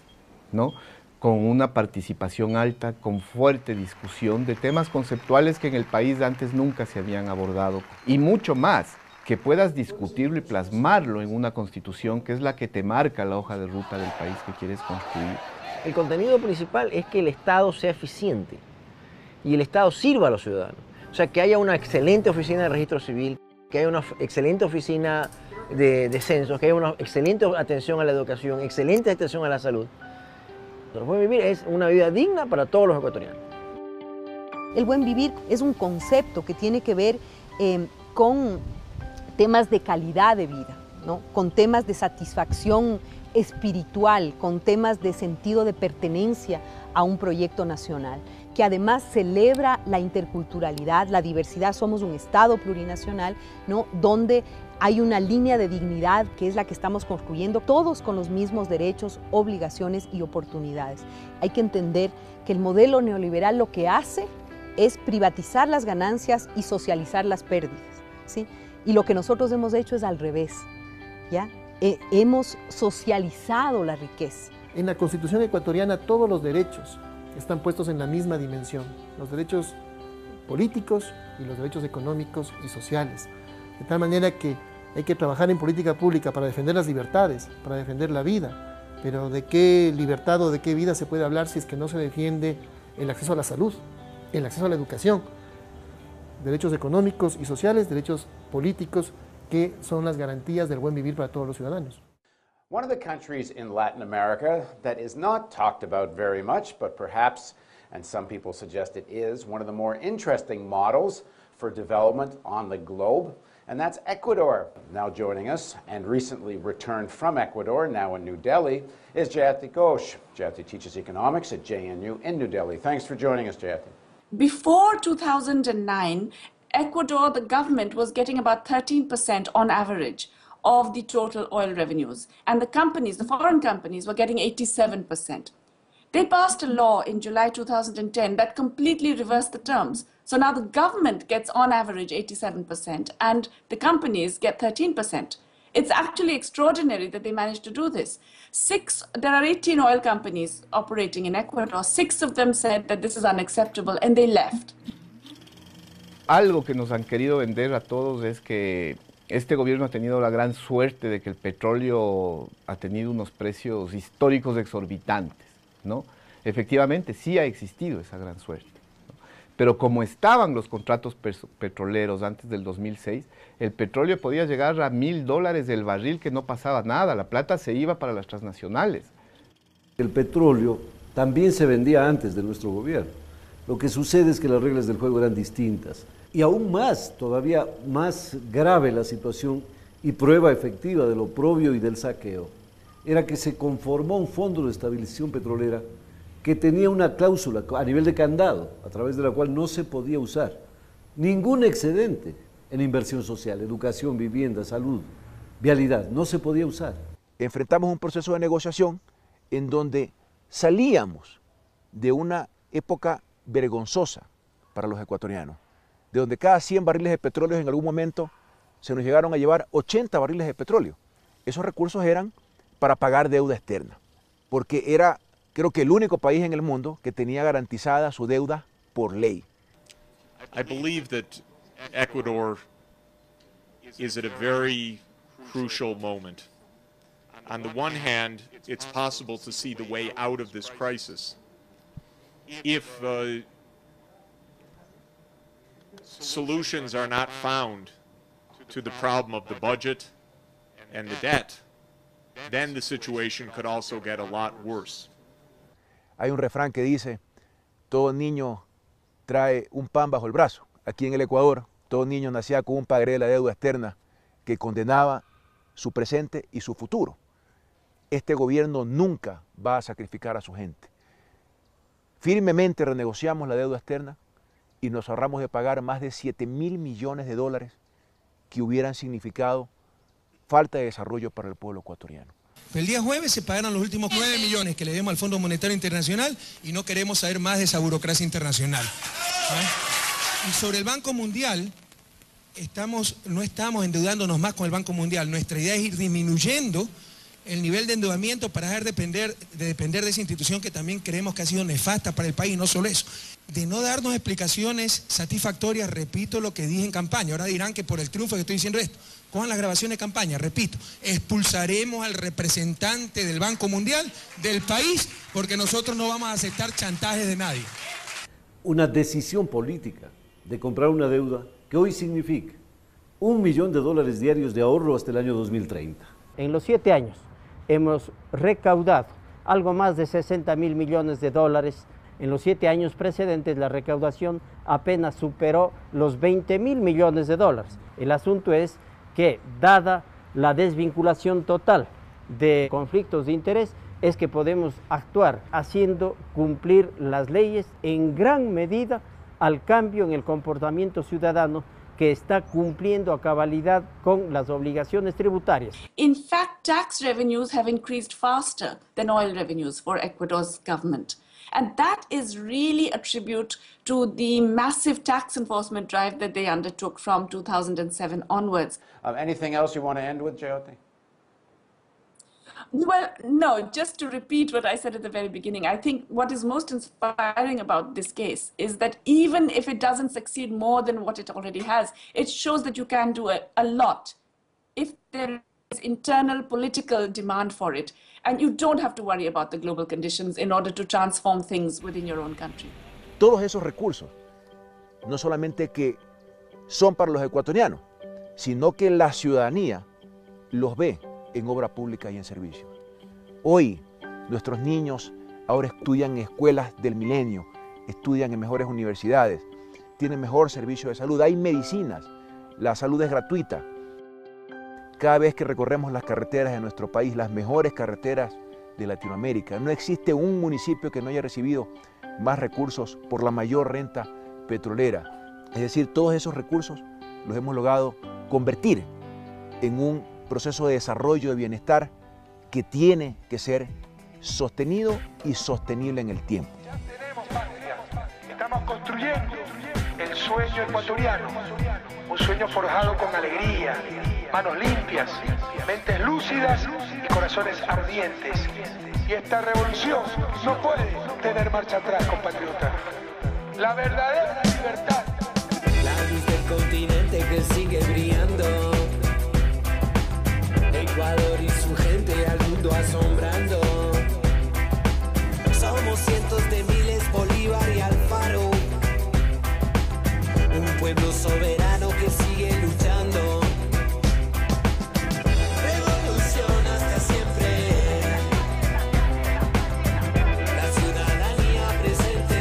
¿no? Con una participación alta, con fuerte discusión de temas conceptuales que en el país antes nunca se habían abordado y mucho más, que puedas discutirlo y plasmarlo en una constitución que es la que te marca la hoja de ruta del país que quieres construir. El contenido principal es que el Estado sea eficiente y el Estado sirva a los ciudadanos. O sea, que haya una excelente oficina de registro civil, que haya una excelente oficina de censos, que haya una excelente atención a la educación, excelente atención a la salud. El buen vivir es una vida digna para todos los ecuatorianos. El buen vivir es un concepto que tiene que ver con temas de calidad de vida, ¿no? Con temas de satisfacción espiritual, con temas de sentido de pertenencia a un proyecto nacional, que además celebra la interculturalidad, la diversidad. Somos un Estado plurinacional, ¿no? Donde hay una línea de dignidad que es la que estamos construyendo, todos con los mismos derechos, obligaciones y oportunidades. Hay que entender que el modelo neoliberal lo que hace es privatizar las ganancias y socializar las pérdidas, ¿sí? Y lo que nosotros hemos hecho es al revés, ¿ya? Hemos socializado la riqueza. En la Constitución ecuatoriana todos los derechos están puestos en la misma dimensión, los derechos políticos y los derechos económicos y sociales. De tal manera que hay que trabajar en política pública para defender las libertades, para defender la vida, pero ¿de qué libertad o de qué vida se puede hablar si es que no se defiende el acceso a la salud, el acceso a la educación? Derechos económicos y sociales, derechos políticos, que son las garantías del buen vivir para todos los ciudadanos. One of the countries in Latin America that is not talked about very much, but perhaps, and some people suggest it is, one of the more interesting models for development on the globe, and that's Ecuador. Now joining us, and recently returned from Ecuador, now in New Delhi, is Jayati Ghosh. Jayati teaches economics at JNU in New Delhi. Thanks for joining us, Jayati. Before 2009, Ecuador, the government was getting about 13% on average of the total oil revenues. And the companies, the foreign companies, were getting 87%. They passed a law in July 2010 that completely reversed the terms. So now the government gets on average 87% and the companies get 13%. It's actually extraordinary that they managed to do this. There are 18 oil companies operating in Ecuador. 6 of them said that this is unacceptable and they left. Algo que nos han querido vender a todos es que este gobierno ha tenido la gran suerte de que el petróleo ha tenido unos precios históricos exorbitantes, ¿no? Efectivamente, sí ha existido esa gran suerte, ¿no? Pero como estaban los contratos petroleros antes del 2006, el petróleo podía llegar a $1.000 del barril, que no pasaba nada, la plata se iba para las transnacionales. El petróleo también se vendía antes de nuestro gobierno. Lo que sucede es que las reglas del juego eran distintas. Y aún más, todavía más grave la situación y prueba efectiva del oprobio y del saqueo, era que se conformó un fondo de estabilización petrolera que tenía una cláusula a nivel de candado, a través de la cual no se podía usar ningún excedente en inversión social, educación, vivienda, salud, vialidad, no se podía usar. Enfrentamos un proceso de negociación en donde salíamos de una época vergonzosa para los ecuatorianos, de donde cada 100 barriles de petróleo en algún momento se nos llegaron a llevar 80 barriles de petróleo. Esos recursos eran para pagar deuda externa, porque era, creo que, el único país en el mundo que tenía garantizada su deuda por ley. I believe that Ecuador is at a very crucial moment. On the one hand, it's possible to see the way out of this crisis if solutions are not found to the problem of the budget and the debt, then the situation could also get a lot worse. Hay un refrán que dice, todo niño trae un pan bajo el brazo. Aquí en el Ecuador, todo niño nacía con un pagaré de la deuda externa que condenaba su presente y su futuro. Este gobierno nunca va a sacrificar a su gente. Firmemente renegociamos la deuda externa y nos ahorramos de pagar más de 7.000 millones de dólares que hubieran significado falta de desarrollo para el pueblo ecuatoriano. El día jueves se pagaron los últimos 9 millones que le demos al Fondo Monetario Internacional y no queremos saber más de esa burocracia internacional. Y sobre el Banco Mundial, no estamos endeudándonos más con el Banco Mundial. Nuestra idea es ir disminuyendo el nivel de endeudamiento para dejar de depender de esa institución que también creemos que ha sido nefasta para el país, no solo eso. De no darnos explicaciones satisfactorias, repito lo que dije en campaña, ahora dirán que por el triunfo que estoy diciendo esto, cojan las grabaciones de campaña, repito, expulsaremos al representante del Banco Mundial del país porque nosotros no vamos a aceptar chantajes de nadie. Una decisión política de comprar una deuda que hoy significa $1 millón diarios de ahorro hasta el año 2030. En los 7 años hemos recaudado algo más de 60.000 millones de dólares. En los 7 años precedentes la recaudación apenas superó los 20.000 millones de dólares. El asunto es que, dada la desvinculación total de conflictos de interés, es que podemos actuar haciendo cumplir las leyes en gran medida al cambio en el comportamiento ciudadano que está cumpliendo a cabalidad con las obligaciones tributarias. In fact, tax revenues have increased faster than oil revenues for Ecuador's government. And that is really a tribute to the massive tax enforcement drive that they undertook from 2007 onwards. Anything else you want to end with, Jyoti? Well, no, just to repeat what I said at the very beginning, I think what is most inspiring about this case is that even if it doesn't succeed more than what it already has, it shows that you can do a lot if there is internal political demand for it. And you don't have to worry about the global conditions in order to transform things within your own country. Todos esos recursos, no solamente que son para los ecuatorianos, sino que la ciudadanía los ve en obra pública y en servicio. Hoy, nuestros niños ahora estudian en escuelas del milenio, estudian en mejores universidades, tienen mejor servicio de salud, hay medicinas, la salud es gratuita. Cada vez que recorremos las carreteras de nuestro país, las mejores carreteras de Latinoamérica, no existe un municipio que no haya recibido más recursos por la mayor renta petrolera. Es decir, todos esos recursos los hemos logrado convertir en un proceso de desarrollo de bienestar que tiene que ser sostenido y sostenible en el tiempo. Ya tenemos patria, estamos construyendo el sueño ecuatoriano, un sueño forjado con alegría, manos limpias, mentes lúcidas y corazones ardientes. Y esta revolución no puede tener marcha atrás, compatriotas. La verdadera libertad. La luz del continente que sigue brillando. Ecuador y su gente al mundo asombrando. Somos cientos de miles, Bolívar y Alfaro. Un pueblo soberano que sigue luchando. Revolución hasta siempre. La ciudadanía presente.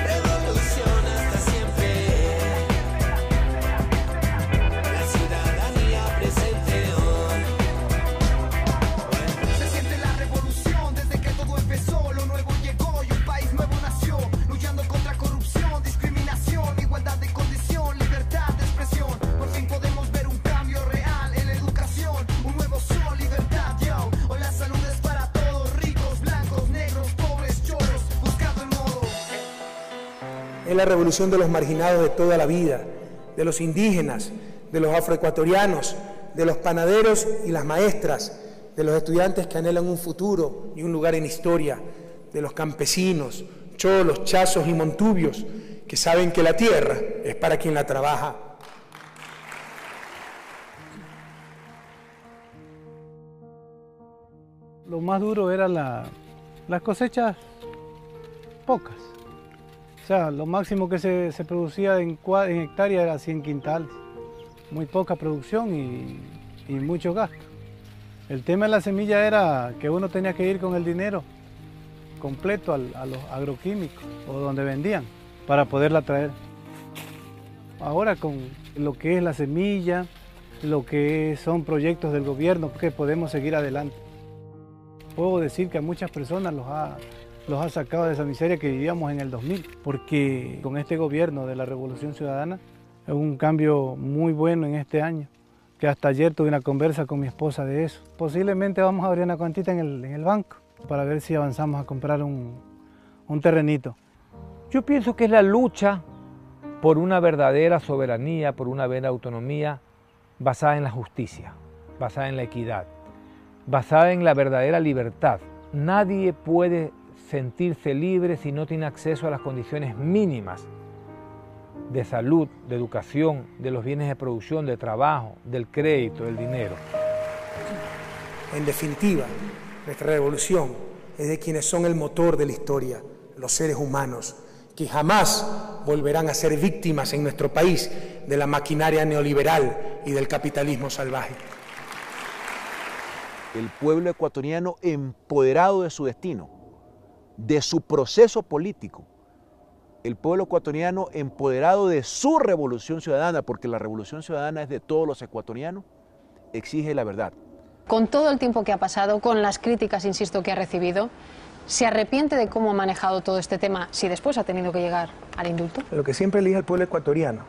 Revolución hasta siempre. La ciudadanía presente hoy. Se siente la revolución desde que todo empezó. Lo nuevo llegó y un país nuevo nació. Luchando contra corrupción, discriminación, igualdad de condición, libertad de expresión. Por fin podemos ver un cambio real en la educación. Un nuevo sol, libertad, yo. Hoy la salud es para todos, ricos, blancos, negros, pobres, choros, buscando el modo. Es la revolución de los marginados de toda la vida, de los indígenas, de los afroecuatorianos, de los panaderos y las maestras, de los estudiantes que anhelan un futuro y un lugar en historia, de los campesinos, cholos, chazos y montubios, que saben que la tierra es para quien la trabaja. Lo más duro era las cosechas pocas. O sea, lo máximo que se producía en hectáreas era 100 quintales. Muy poca producción y mucho gasto. El tema de la semilla era que uno tenía que ir con el dinero completo a los agroquímicos o donde vendían para poderla traer. Ahora con lo que es la semilla, lo que son proyectos del gobierno, que podemos seguir adelante. Puedo decir que a muchas personas los ha sacado de esa miseria que vivíamos en el 2000, porque con este gobierno de la Revolución Ciudadana es un cambio muy bueno en este año, que hasta ayer tuve una conversa con mi esposa de eso. Posiblemente vamos a abrir una cuantita en el banco para ver si avanzamos a comprar un terrenito. Yo pienso que es la lucha por una verdadera soberanía, por una verdadera autonomía basada en la justicia, basada en la equidad, basada en la verdadera libertad. Nadie puede sentirse libre si no tiene acceso a las condiciones mínimas de salud, de educación, de los bienes de producción, de trabajo, del crédito, del dinero. En definitiva, nuestra revolución es de quienes son el motor de la historia, los seres humanos, que jamás volverán a ser víctimas en nuestro país de la maquinaria neoliberal y del capitalismo salvaje. El pueblo ecuatoriano empoderado de su destino, de su proceso político. El pueblo ecuatoriano empoderado de su revolución ciudadana, porque la revolución ciudadana es de todos los ecuatorianos, exige la verdad. Con todo el tiempo que ha pasado, con las críticas, insisto, que ha recibido, ¿se arrepiente de cómo ha manejado todo este tema si después ha tenido que llegar al indulto? Lo que siempre le dije al pueblo ecuatoriano,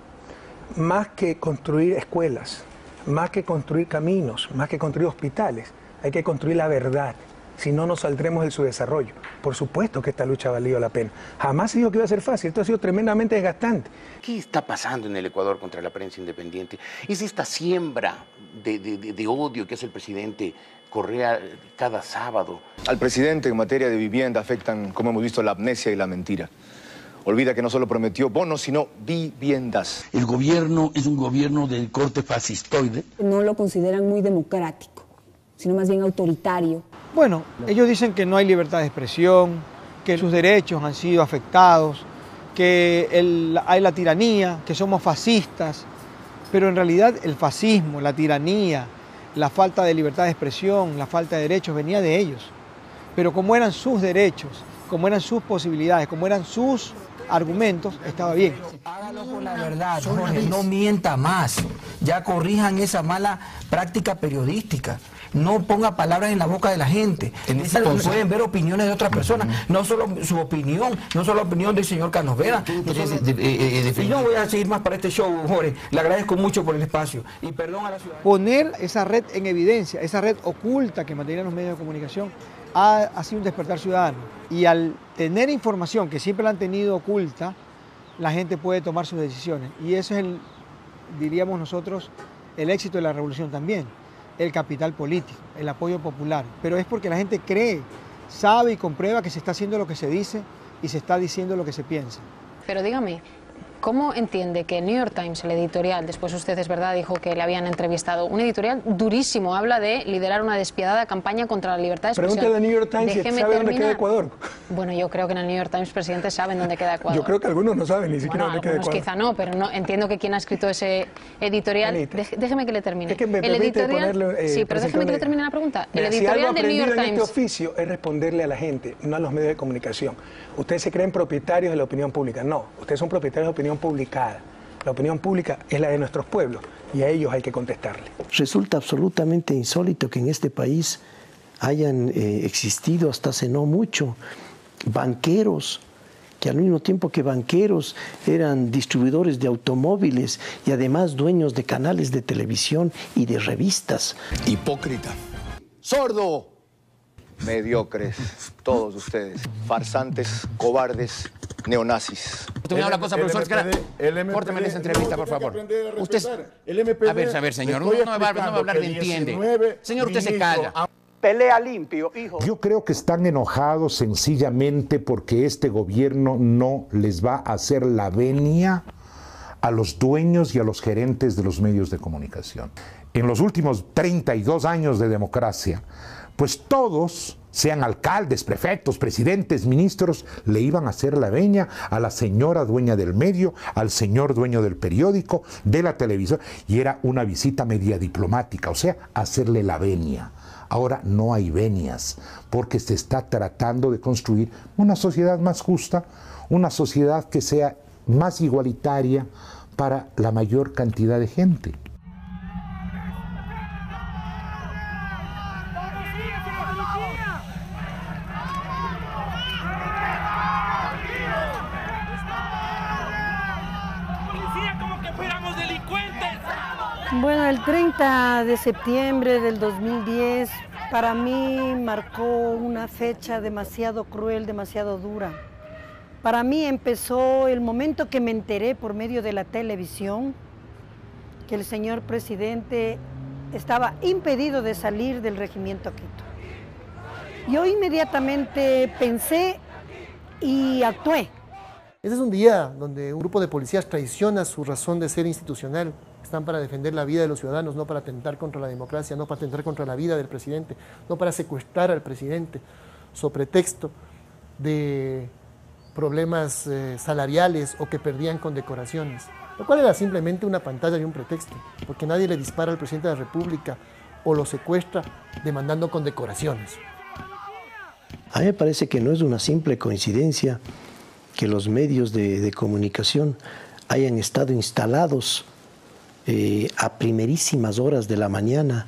más que construir escuelas, más que construir caminos, más que construir hospitales, hay que construir la verdad. Si no, nos saldremos de su desarrollo. Por supuesto que esta lucha ha valido la pena. Jamás se dijo que iba a ser fácil, esto ha sido tremendamente desgastante. ¿Qué está pasando en el Ecuador contra la prensa independiente? ¿Es esta siembra de odio que hace el presidente Correa cada sábado? Al presidente en materia de vivienda afectan, como hemos visto, la amnesia y la mentira. Olvida que no solo prometió bonos, sino viviendas. El gobierno es un gobierno del corte fascistoide. No lo consideran muy democrático, sino más bien autoritario. Bueno, ellos dicen que no hay libertad de expresión, que sus derechos han sido afectados, que hay la tiranía, que somos fascistas, pero en realidad el fascismo, la tiranía, la falta de libertad de expresión, la falta de derechos venía de ellos. Pero como eran sus derechos, como eran sus posibilidades, como eran sus argumentos, estaba bien. Hágalo por la verdad, Jorge, no mienta más. Ya corrijan esa mala práctica periodística. No ponga palabras en la boca de la gente. Pueden ver opiniones de otras personas, no solo su opinión, no solo la opinión del señor Carlos Vera. Y no voy a seguir más para este show, Jorge. Le agradezco mucho por el espacio y perdón a la ciudad. Poner esa red en evidencia, esa red oculta que mantenían los medios de comunicación, ha sido un despertar ciudadano. Y al tener información que siempre la han tenido oculta, la gente puede tomar sus decisiones. Y eso es, diríamos nosotros, el éxito de la revolución también. El capital político, el apoyo popular. Pero es porque la gente cree, sabe y comprueba que se está haciendo lo que se dice y se está diciendo lo que se piensa. Pero dígame, ¿cómo entiende que el New York Times, el editorial, después usted es verdad, dijo que le habían entrevistado, un editorial durísimo, habla de liderar una despiadada campaña contra la libertad de expresión? Pregúntale al New York Times si sabe dónde queda Ecuador. Bueno, yo creo que en el New York Times, presidente, saben dónde queda Ecuador. Yo creo que algunos no saben ni siquiera dónde queda Ecuador. Quizá no, pero no, entiendo que quien ha escrito ese editorial... Déjeme que le termine. Es que me el editorial, ponerle, sí, pero déjeme que le termine la pregunta. Mira, el editorial si algo del New York en Times... este oficio es responderle a la gente, no a los medios de comunicación. Ustedes se creen propietarios de la opinión pública. No, ustedes son propietarios de la opinión publicada. La opinión pública es la de nuestros pueblos y a ellos hay que contestarle. Resulta absolutamente insólito que en este país hayan existido hasta hace no mucho banqueros que al mismo tiempo que banqueros eran distribuidores de automóviles y además dueños de canales de televisión y de revistas. Hipócrita. Sordo. Mediocres. Todos ustedes. Farsantes, cobardes, neonazis. Usted me habla cosa, profesor. Córteme esa entrevista, por favor. Usted, a ver, señor. No me va a hablar de entiende. Señor, usted se calla. Pelea limpio, hijo. Yo creo que están enojados sencillamente porque este gobierno no les va a hacer la venia a los dueños y a los gerentes de los medios de comunicación. En los últimos 32 años de democracia, pues todos, sean alcaldes, prefectos, presidentes, ministros, le iban a hacer la veña a la señora dueña del medio, al señor dueño del periódico, de la televisión, y era una visita media diplomática, o sea, hacerle la venia Ahora no hay venias, porque se está tratando de construir una sociedad más justa, una sociedad que sea más igualitaria para la mayor cantidad de gente. Bueno, el 30 de septiembre del 2010 para mí marcó una fecha demasiado cruel, demasiado dura. Para mí empezó el momento que me enteré por medio de la televisión que el señor presidente estaba impedido de salir del regimiento Quito. Yo inmediatamente pensé y actué. Ese es un día donde un grupo de policías traiciona su razón de ser institucional. Están para defender la vida de los ciudadanos, no para atentar contra la democracia, no para atentar contra la vida del presidente, no para secuestrar al presidente, sobre pretexto de problemas salariales o que perdían condecoraciones, lo cual era simplemente una pantalla y un pretexto, porque nadie le dispara al presidente de la República o lo secuestra demandando condecoraciones. A mí me parece que no es una simple coincidencia que los medios de comunicación hayan estado instalados a primerísimas horas de la mañana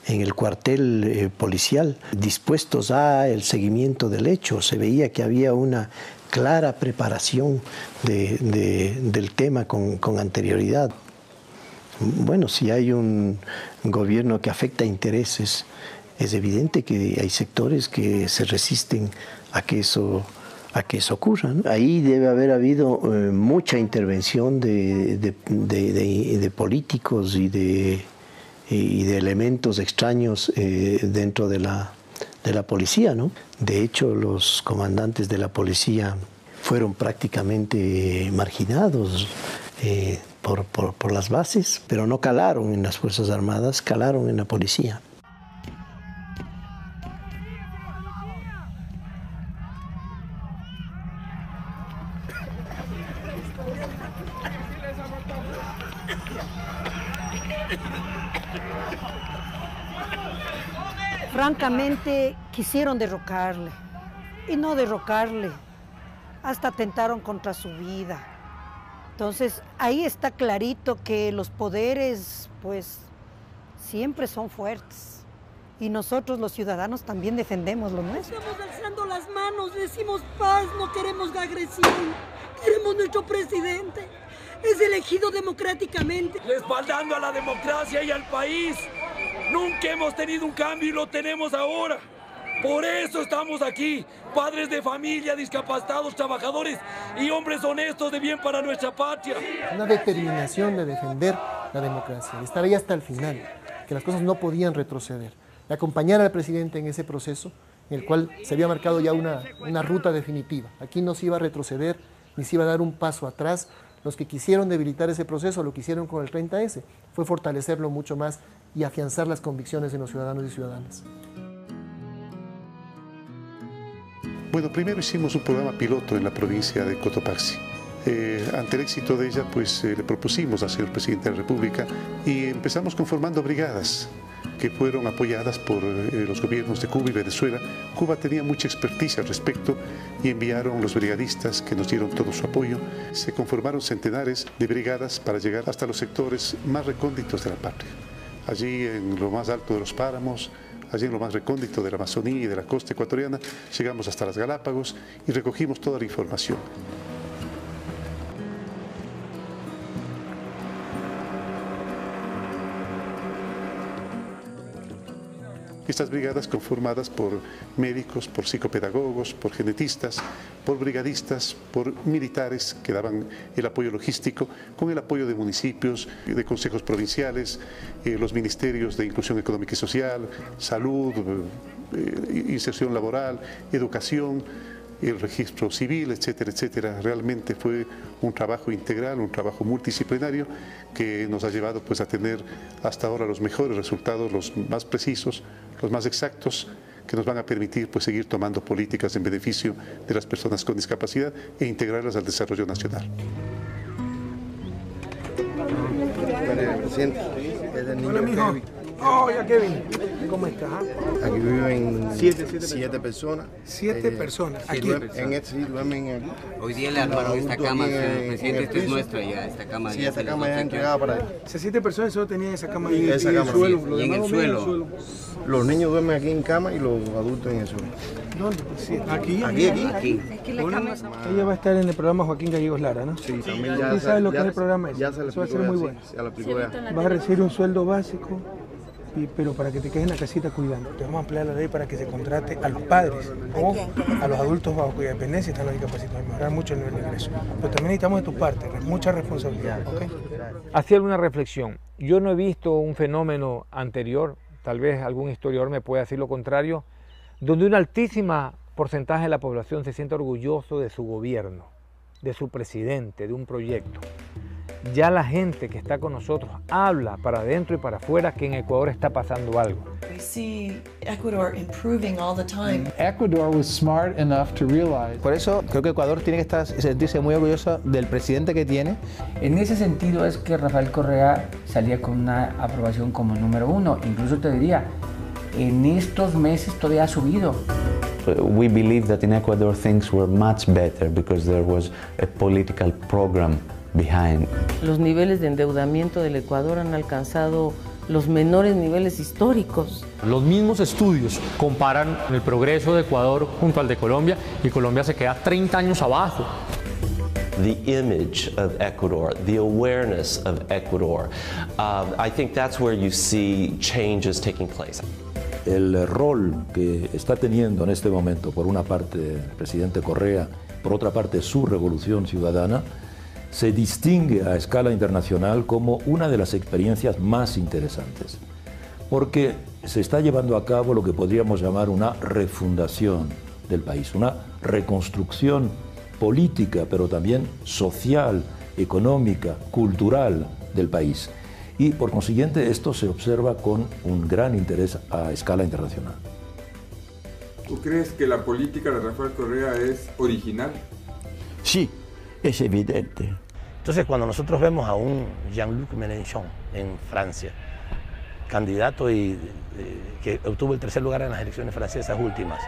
en el cuartel policial, dispuestos al seguimiento del hecho. Se veía que había una clara preparación del tema con anterioridad. Bueno, si hay un gobierno que afecta intereses, es evidente que hay sectores que se resisten a que eso ocurra, ¿no? Ahí debe haber habido mucha intervención de políticos y de elementos extraños dentro de la policía, ¿no? De hecho, los comandantes de la policía fueron prácticamente marginados por las bases, pero no calaron en las Fuerzas Armadas, calaron en la policía. Francamente, quisieron derrocarle, y no derrocarle, hasta atentaron contra su vida. Entonces, ahí está clarito que los poderes, pues, siempre son fuertes. Y nosotros, los ciudadanos, también defendemos lo nuestro. Estamos alzando las manos, decimos paz, no queremos la agresión, queremos nuestro presidente. Es elegido democráticamente. Respaldando a la democracia y al país. Nunca hemos tenido un cambio y lo tenemos ahora. Por eso estamos aquí, padres de familia, discapacitados, trabajadores y hombres honestos de bien para nuestra patria. Una determinación de defender la democracia, de estar ahí hasta el final, que las cosas no podían retroceder. De acompañar al presidente en ese proceso, en el cual se había marcado ya una ruta definitiva. Aquí no se iba a retroceder, ni se iba a dar un paso atrás. Los que quisieron debilitar ese proceso, lo que hicieron con el 30S, fue fortalecerlo mucho más y afianzar las convicciones de los ciudadanos y ciudadanas. Bueno, primero hicimos un programa piloto en la provincia de Cotopaxi. Ante el éxito de ella, pues le propusimos al señor presidente de la República y empezamos conformando brigadas que fueron apoyadas por los gobiernos de Cuba y Venezuela. Cuba tenía mucha experticia al respecto y enviaron los brigadistas que nos dieron todo su apoyo. Se conformaron centenares de brigadas para llegar hasta los sectores más recónditos de la patria. Allí en lo más alto de los páramos, allí en lo más recóndito de la Amazonía y de la costa ecuatoriana, llegamos hasta las Galápagos y recogimos toda la información. Estas brigadas conformadas por médicos, por psicopedagogos, por genetistas, por brigadistas, por militares que daban el apoyo logístico, con el apoyo de municipios, de consejos provinciales, los ministerios de Inclusión Económica y Social, Salud, Inserción Laboral, Educación, el registro civil, etcétera, etcétera. Realmente fue un trabajo integral, un trabajo multidisciplinario que nos ha llevado pues a tener hasta ahora los mejores resultados, los más precisos, los más exactos, que nos van a permitir pues seguir tomando políticas en beneficio de las personas con discapacidad e integrarlas al desarrollo nacional. Hola, mijo. Hola, Kevin. ¿Cómo estás? Aquí viven siete personas. 7 personas. Aquí. Duermen aquí. Hoy día le armaron esta cama, señor presidente, esta es nuestra ya, esta cama. Sí, esta cama ya entregada para él. O sea, 7 personas solo tenían esa cama en el suelo. Y en el suelo. Los niños duermen aquí en cama y los adultos en el suelo. ¿Dónde? Sí, aquí. Aquí. Ella va a estar en el programa Joaquín Gallegos Lara, ¿no? Sí, también ya. ¿Sí sabes lo que es el programa ese? Ya se le Eso va a ser muy bueno. Ya lo aplicó ya. Vas a recibir un sueldo básico, pero para que te quedes en la casita cuidando. Te vamos a ampliar la ley para que se contrate a los padres o a los adultos bajo cuya dependencia están los discapacitados. Mejorar mucho el nivel de ingreso. Pero también necesitamos de tu parte, mucha responsabilidad. ¿Okay? Hacía una reflexión. Yo no he visto un fenómeno anterior, tal vez algún historiador me pueda decir lo contrario, donde un altísimo porcentaje de la población se siente orgulloso de su gobierno, de su presidente, de un proyecto. Ya la gente que está con nosotros habla para adentro y para afuera que en Ecuador está pasando algo. We see Ecuador improving all the time. Ecuador was smart enough to realize. Por eso creo que Ecuador tiene que sentirse muy orgulloso del presidente que tiene. En ese sentido es que Rafael Correa salía con una aprobación como número 1. Incluso te diría, en estos meses todavía ha subido. We believe that in Ecuador things were much better because there was a political program behind. Los niveles de endeudamiento del Ecuador han alcanzado los menores niveles históricos. Los mismos estudios comparan el progreso de Ecuador junto al de Colombia y Colombia se queda 30 años abajo. The image of Ecuador, the awareness of Ecuador, I think that's where you see changes taking place. El rol que está teniendo en este momento, por una parte el presidente Correa, por otra parte su revolución ciudadana, se distingue a escala internacional como una de las experiencias más interesantes, porque se está llevando a cabo lo que podríamos llamar una refundación del país, una reconstrucción política, pero también social, económica, cultural del país. Y por consiguiente esto se observa con un gran interés a escala internacional. ¿Tú crees que la política de Rafael Correa es original? Sí, es evidente. Entonces, cuando nosotros vemos a un Jean-Luc Mélenchon en Francia, candidato que obtuvo el 3er lugar en las elecciones francesas últimas,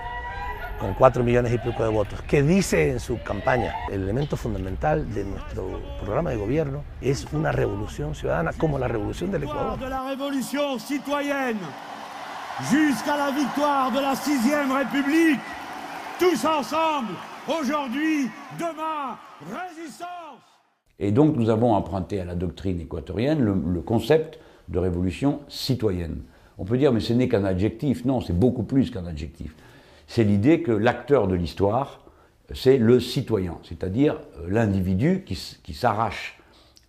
con 4 millones y pico de votos, que dice en su campaña, el elemento fundamental de nuestro programa de gobierno es una revolución ciudadana como la revolución del Ecuador. De la revolución citoyenne jusqu'à la victoire de la 6e République, tous ensemble, aujourd'hui, demain, résistance. Et donc nous avons emprunté à la doctrine équatorienne le concept de révolution citoyenne. On peut dire mais ce n'est qu'un adjectif, non, c'est beaucoup plus qu'un adjectif. C'est l'idée que l'acteur de l'histoire, c'est le citoyen, c'est-à-dire l'individu qui s'arrache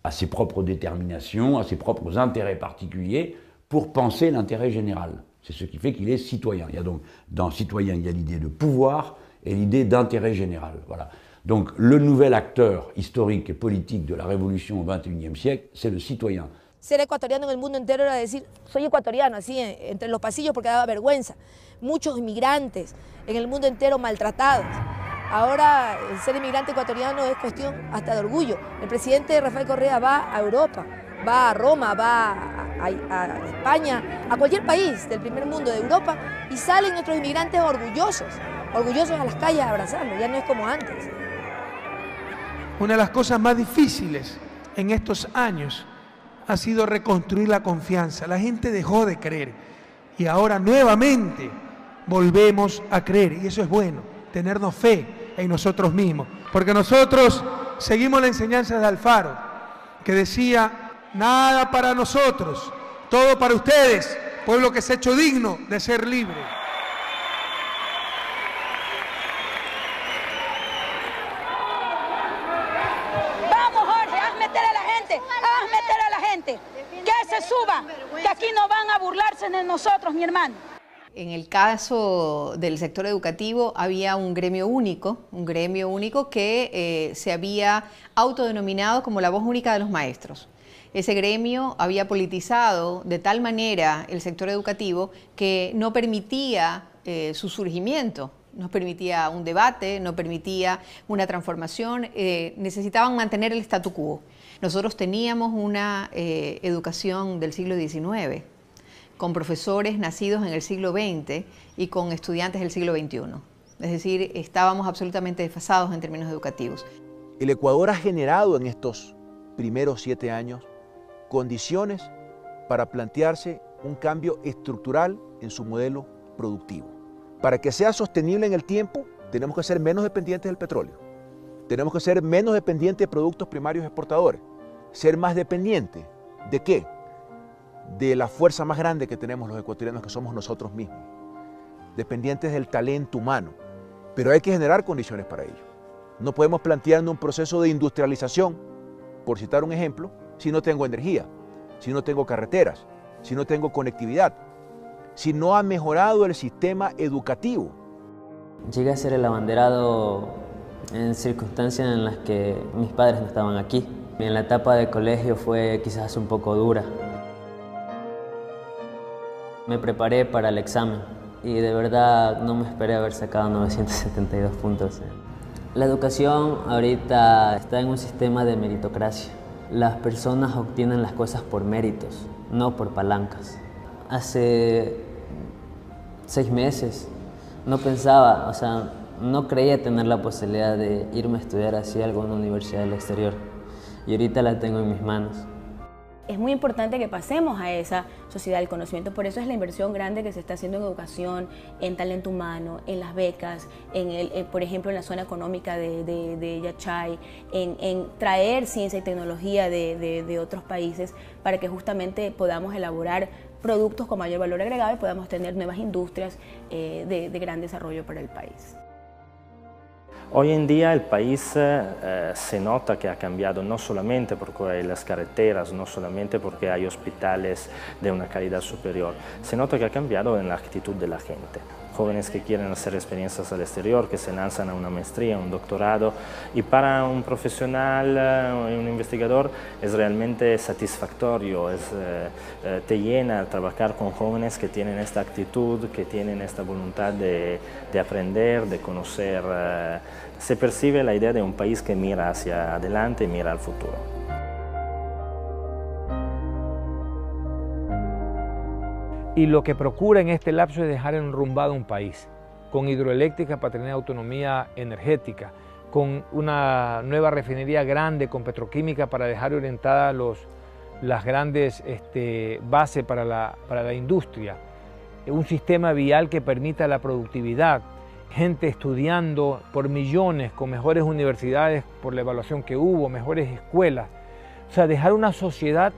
à ses propres déterminations, à ses propres intérêts particuliers pour penser l'intérêt général. C'est ce qui fait qu'il est citoyen. Il y a donc, dans citoyen, il y a l'idée de pouvoir et l'idée d'intérêt général. Voilà. Donc le nouvel acteur historique et politique de la révolution au XXIe siècle, c'est le citoyen. Ser ecuatoriano en el mundo entero era decir, soy ecuatoriano, así entre los pasillos porque daba vergüenza. Muchos inmigrantes en el mundo entero maltratados. Ahora el ser inmigrante ecuatoriano es cuestión hasta de orgullo. El presidente Rafael Correa va a Europa, va a Roma, va a España, a cualquier país del primer mundo de Europa y salen nuestros inmigrantes orgullosos a las calles a abrazarlo, ya no es como antes. Una de las cosas más difíciles en estos años ha sido reconstruir la confianza. La gente dejó de creer y ahora nuevamente volvemos a creer, y eso es bueno, tenernos fe en nosotros mismos, porque nosotros seguimos la enseñanza de Alfaro, que decía, nada para nosotros, todo para ustedes, pueblo que se ha hecho digno de ser libre. Vamos, Jorge, haz meter a la gente, que se suba, que aquí no van a burlarse de nosotros, mi hermano. En el caso del sector educativo había un gremio único que se había autodenominado como la voz única de los maestros. Ese gremio había politizado de tal manera el sector educativo que no permitía su surgimiento, no permitía un debate, no permitía una transformación, necesitaban mantener el statu quo. Nosotros teníamos una educación del siglo XIX, con profesores nacidos en el siglo XX y con estudiantes del siglo XXI. Es decir, estábamos absolutamente desfasados en términos educativos. El Ecuador ha generado en estos primeros 7 años condiciones para plantearse un cambio estructural en su modelo productivo. Para que sea sostenible en el tiempo, tenemos que ser menos dependientes del petróleo. Tenemos que ser menos dependientes de productos primarios exportadores. Ser más dependientes ¿de qué? De la fuerza más grande que tenemos los ecuatorianos, que somos nosotros mismos. Dependientes del talento humano. Pero hay que generar condiciones para ello. No podemos plantearnos un proceso de industrialización, por citar un ejemplo, si no tengo energía, si no tengo carreteras, si no tengo conectividad, si no ha mejorado el sistema educativo. Llegué a ser el abanderado en circunstancias en las que mis padres no estaban aquí. En la etapa de colegio fue quizás un poco dura. Me preparé para el examen y de verdad no me esperé haber sacado 972 puntos. La educación ahorita está en un sistema de meritocracia. Las personas obtienen las cosas por méritos, no por palancas. Hace 6 meses no pensaba, no creía tener la posibilidad de irme a estudiar así a alguna universidad del exterior. Y ahorita la tengo en mis manos. Es muy importante que pasemos a esa sociedad del conocimiento, por eso es la inversión grande que se está haciendo en educación, en talento humano, en las becas, por ejemplo en la zona económica de Yachay, en traer ciencia y tecnología de otros países para que justamente podamos elaborar productos con mayor valor agregado y podamos tener nuevas industrias de gran desarrollo para el país. Hoy en día el país se nota que ha cambiado no solamente porque hay las carreteras, no solamente porque hay hospitales de una calidad superior, se nota que ha cambiado en la actitud de la gente. Jóvenes que quieren hacer experiencias al exterior, que se lanzan a una maestría, un doctorado, y para un profesional, un investigador, es realmente satisfactorio, te llena trabajar con jóvenes que tienen esta actitud, que tienen esta voluntad de aprender, de conocer. Se percibe la idea de un país que mira hacia adelante y mira al futuro. Y lo que procura en este lapso es dejar enrumbado un país, con hidroeléctrica para tener autonomía energética, con una nueva refinería grande, con petroquímica para dejar orientadas las grandes bases para la industria, un sistema vial que permita la productividad, gente estudiando por millones, con mejores universidades por la evaluación que hubo, mejores escuelas. O sea, dejar una sociedad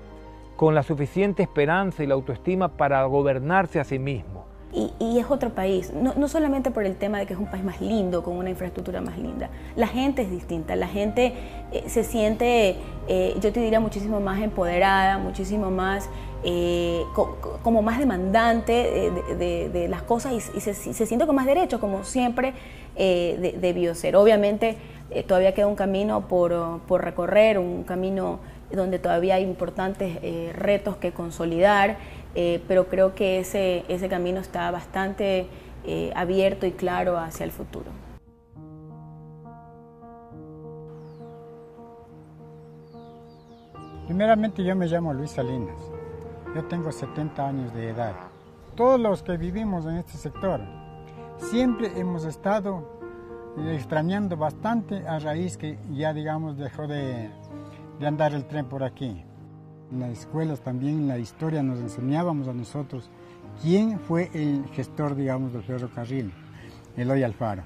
con la suficiente esperanza y la autoestima para gobernarse a sí mismo. Y es otro país, no solamente por el tema de que es un país más lindo, con una infraestructura más linda. La gente es distinta, la gente se siente, yo te diría, muchísimo más empoderada, muchísimo más, como más demandante de las cosas y se siente con más derechos, como siempre debió ser. Obviamente todavía queda un camino por recorrer, un camino donde todavía hay importantes retos que consolidar, pero creo que ese camino está bastante abierto y claro hacia el futuro. Primeramente, yo me llamo Luis Salinas, yo tengo 70 años de edad. Todos los que vivimos en este sector siempre hemos estado extrañando bastante a raíz que ya, digamos, dejó de andar el tren por aquí. En las escuelas también, en la historia, nos enseñábamos a nosotros quién fue el gestor, digamos, del ferrocarril, Eloy Alfaro.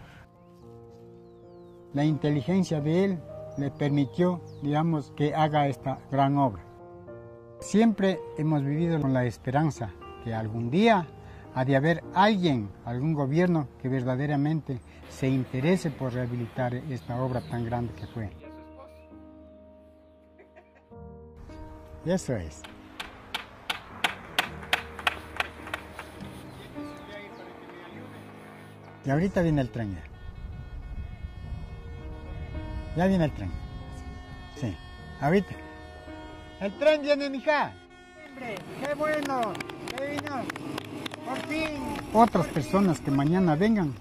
La inteligencia de él le permitió, digamos, que haga esta gran obra. Siempre hemos vivido con la esperanza que algún día ha de haber alguien, algún gobierno que verdaderamente se interese por rehabilitar esta obra tan grande que fue. Y eso es. Y ahorita viene el tren ya. Ya viene el tren. Sí, ahorita. El tren viene, mija. ¡Qué bueno! ¡Qué vino! ¡Por fin! Otras personas que mañana vengan,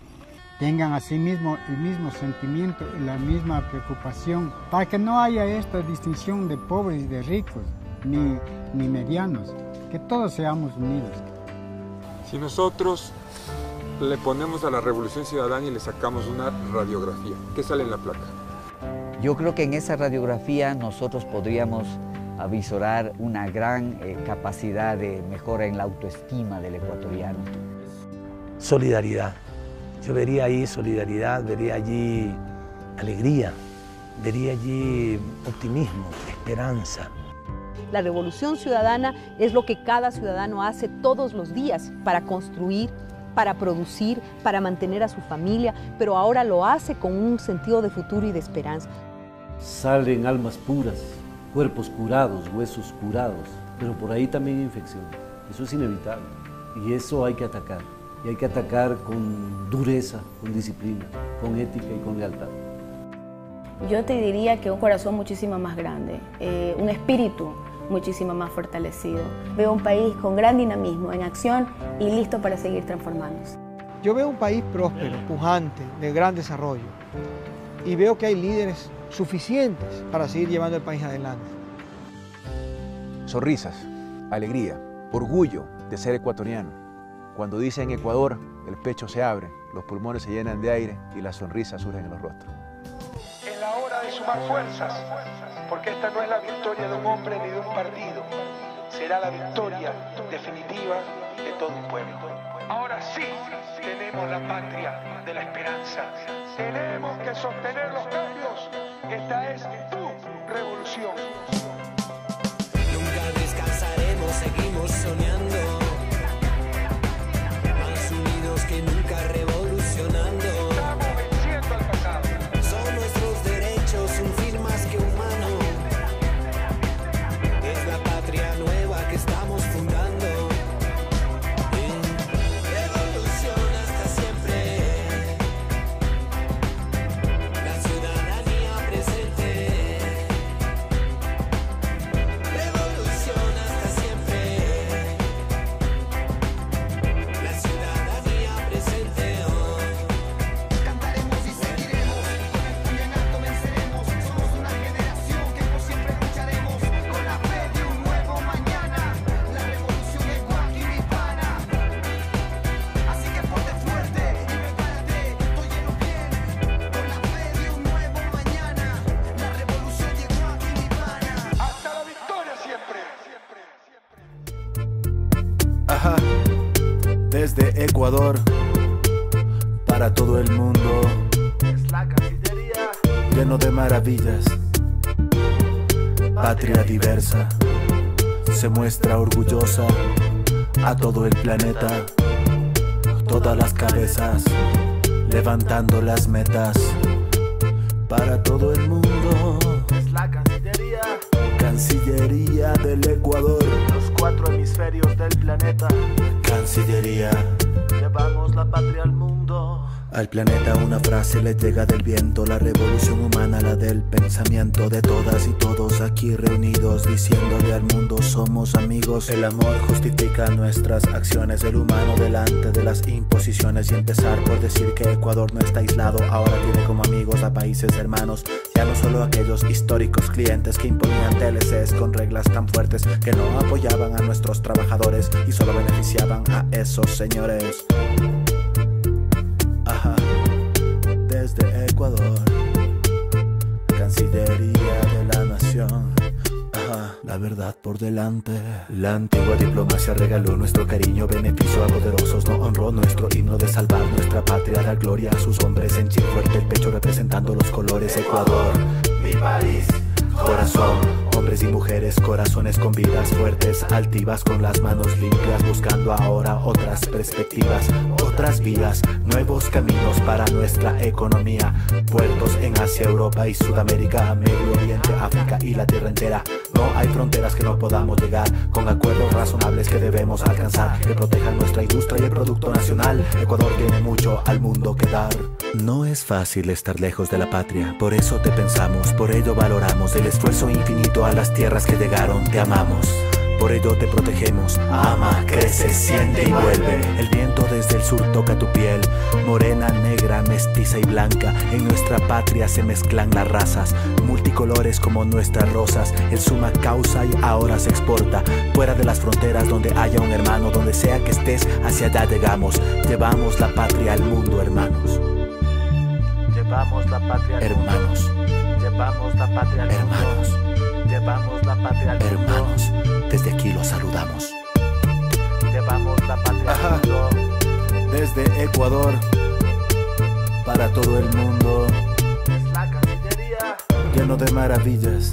tengan así mismo el mismo sentimiento y la misma preocupación, para que no haya esta distinción de pobres y de ricos, ni medianos, que todos seamos unidos. Si nosotros le ponemos a la Revolución Ciudadana y le sacamos una radiografía, ¿qué sale en la placa? Yo creo que en esa radiografía nosotros podríamos avisorar una gran capacidad de mejora en la autoestima del ecuatoriano. Solidaridad. Yo vería ahí solidaridad, vería allí alegría, vería allí optimismo, esperanza. La revolución ciudadana es lo que cada ciudadano hace todos los días para construir, para producir, para mantener a su familia, pero ahora lo hace con un sentido de futuro y de esperanza. Salen almas puras, cuerpos curados, huesos curados, pero por ahí también hay infección. Eso es inevitable y eso hay que atacar. Y hay que atacar con dureza, con disciplina, con ética y con lealtad. Yo te diría que un corazón muchísimo más grande, un espíritu muchísimo más fortalecido. Veo un país con gran dinamismo, en acción y listo para seguir transformándose. Yo veo un país próspero, pujante, de gran desarrollo y veo que hay líderes suficientes para seguir llevando el país adelante. Sonrisas, alegría, orgullo de ser ecuatoriano. Cuando dicen Ecuador, el pecho se abre, los pulmones se llenan de aire y las sonrisas surgen en los rostros. Es la hora de sumar fuerzas, porque esta no es la victoria de un hombre ni de un partido, será la victoria definitiva de todo un pueblo. Ahora sí tenemos la patria de la esperanza. Tenemos que sostener los cambios. Esta es tu revolución. Nunca descansaremos, seguimos soñando. Más unidos que nunca, revolucionando. Estamos venciendo al pasado. Son nuestros derechos un fin más que humano. Es la patria nueva que estamos fundando. Revolución hasta siempre. La ciudadanía presente. Revolución hasta siempre. La ciudadanía presente. Cantaremos y seguiremos, con el puño en alto venceremos. Somos una generación que por siempre lucharemos, con la fe de un nuevo mañana. La revolución es aquí mi pana. Así que ponte fuerte y prepárate, estoy lleno bien. Con la fe de un nuevo mañana. La revolución llegó aquí mi pana. Hasta la victoria siempre. Ajá, desde Ecuador para todo el mundo, Es la Cancillería. lleno de maravillas, patria diversa, se muestra orgullosa a todo el planeta, todas las cabezas, levantando las metas para todo el mundo. Es la Cancillería. Cancillería del Ecuador, Los 4 hemisferios del planeta. Cancillería. Llevamos la patria al mundo. Al planeta una frase le llega del viento, la revolución humana, la del pensamiento de todas y todos aquí reunidos, diciéndole al mundo somos amigos. El amor justifica nuestras acciones, el humano delante de las imposiciones, y empezar por decir que Ecuador no está aislado, ahora tiene como amigos a países hermanos, ya no solo aquellos históricos clientes que imponían TLCs con reglas tan fuertes que no apoyaban a nuestros trabajadores y solo beneficiaban a esos señores. Ajá, desde Ecuador, Cancillería de la Nación. Ajá, la verdad por delante. La antigua diplomacia regaló nuestro cariño, beneficio a poderosos, no honró nuestro himno de salvar nuestra patria, dar gloria a sus hombres, henchir fuerte el pecho representando los colores. Ecuador, mi país, corazón, hombres y mujeres, corazones con vidas fuertes, altivas, con las manos limpias, buscando ahora otras perspectivas, otras vías, nuevos caminos para nuestra economía, puertos en Asia, Europa y Sudamérica, Medio Oriente, África y la tierra entera. No hay fronteras que no podamos llegar, con acuerdos razonables que debemos alcanzar, que protejan nuestra industria y el producto nacional. Ecuador tiene mucho al mundo que dar. No es fácil estar lejos de la patria, por eso te pensamos, por ello valoramos el esfuerzo infinito a las tierras que llegaron, te amamos. Por ello te protegemos. Ama, crece, siente y vuelve. El viento desde el sur toca tu piel. Morena, negra, mestiza y blanca. En nuestra patria se mezclan las razas. Multicolores como nuestras rosas. El suma causa y ahora se exporta. Fuera de las fronteras donde haya un hermano. Donde sea que estés, hacia allá llegamos. Llevamos la patria al mundo, hermanos. Llevamos la patria al mundo. Hermanos. Llevamos la patria al mundo. Hermanos. Llevamos la patria al mundo. Hermanos, desde aquí los saludamos. Llevamos la patria al mundo. Desde Ecuador para todo el mundo. Es la Cancillería, lleno de maravillas.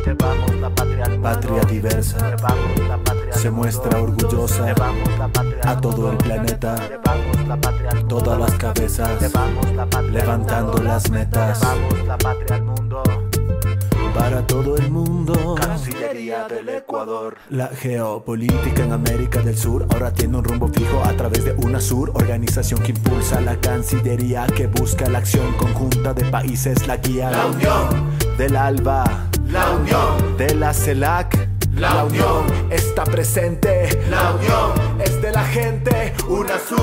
Llevamos la patria al mundo. Patria diversa. Llevamos la patria se muestra orgullosa. Llevamos la patria a todo el planeta. Llevamos la patria al mundo. Todas las cabezas. Llevamos la patria levantando las metas. Llevamos la patria al mundo. Para todo el mundo. Cancillería del Ecuador. La geopolítica en América del Sur ahora tiene un rumbo fijo a través de UNASUR, organización que impulsa la Cancillería, que busca la acción conjunta de países, la guía. La unión del ALBA, la unión de la CELAC. La unión está presente. La unión es de la gente. UNASUR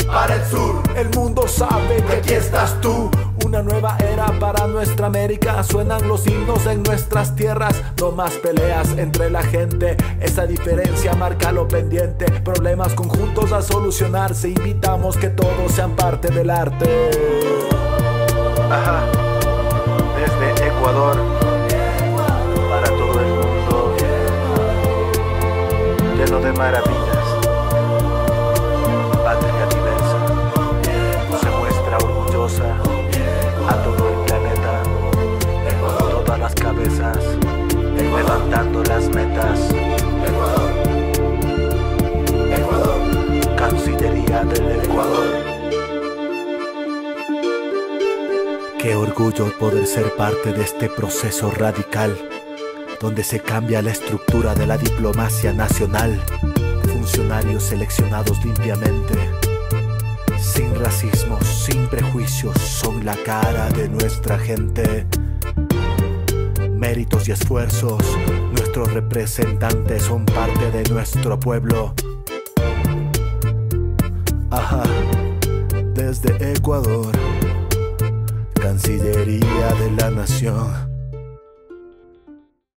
para el sur. El mundo sabe que aquí estás tú. Una nueva era para nuestra América. Suenan los himnos en nuestras tierras. No más peleas entre la gente. Esa diferencia marca lo pendiente. Problemas conjuntos a solucionarse. Invitamos que todos sean parte del arte. Ajá. Desde Ecuador para todo el mundo. Lleno de maravillas. Patria diversa. Se muestra orgullosa a todo el planeta, con todas las cabezas, levantando las metas. Ecuador, Cancillería del Ecuador. Qué orgullo poder ser parte de este proceso radical, donde se cambia la estructura de la diplomacia nacional. Funcionarios seleccionados limpiamente, sin racismo, sin prejuicios, son la cara de nuestra gente. Méritos y esfuerzos, nuestros representantes son parte de nuestro pueblo. Ajá, desde Ecuador, Cancillería de la Nación.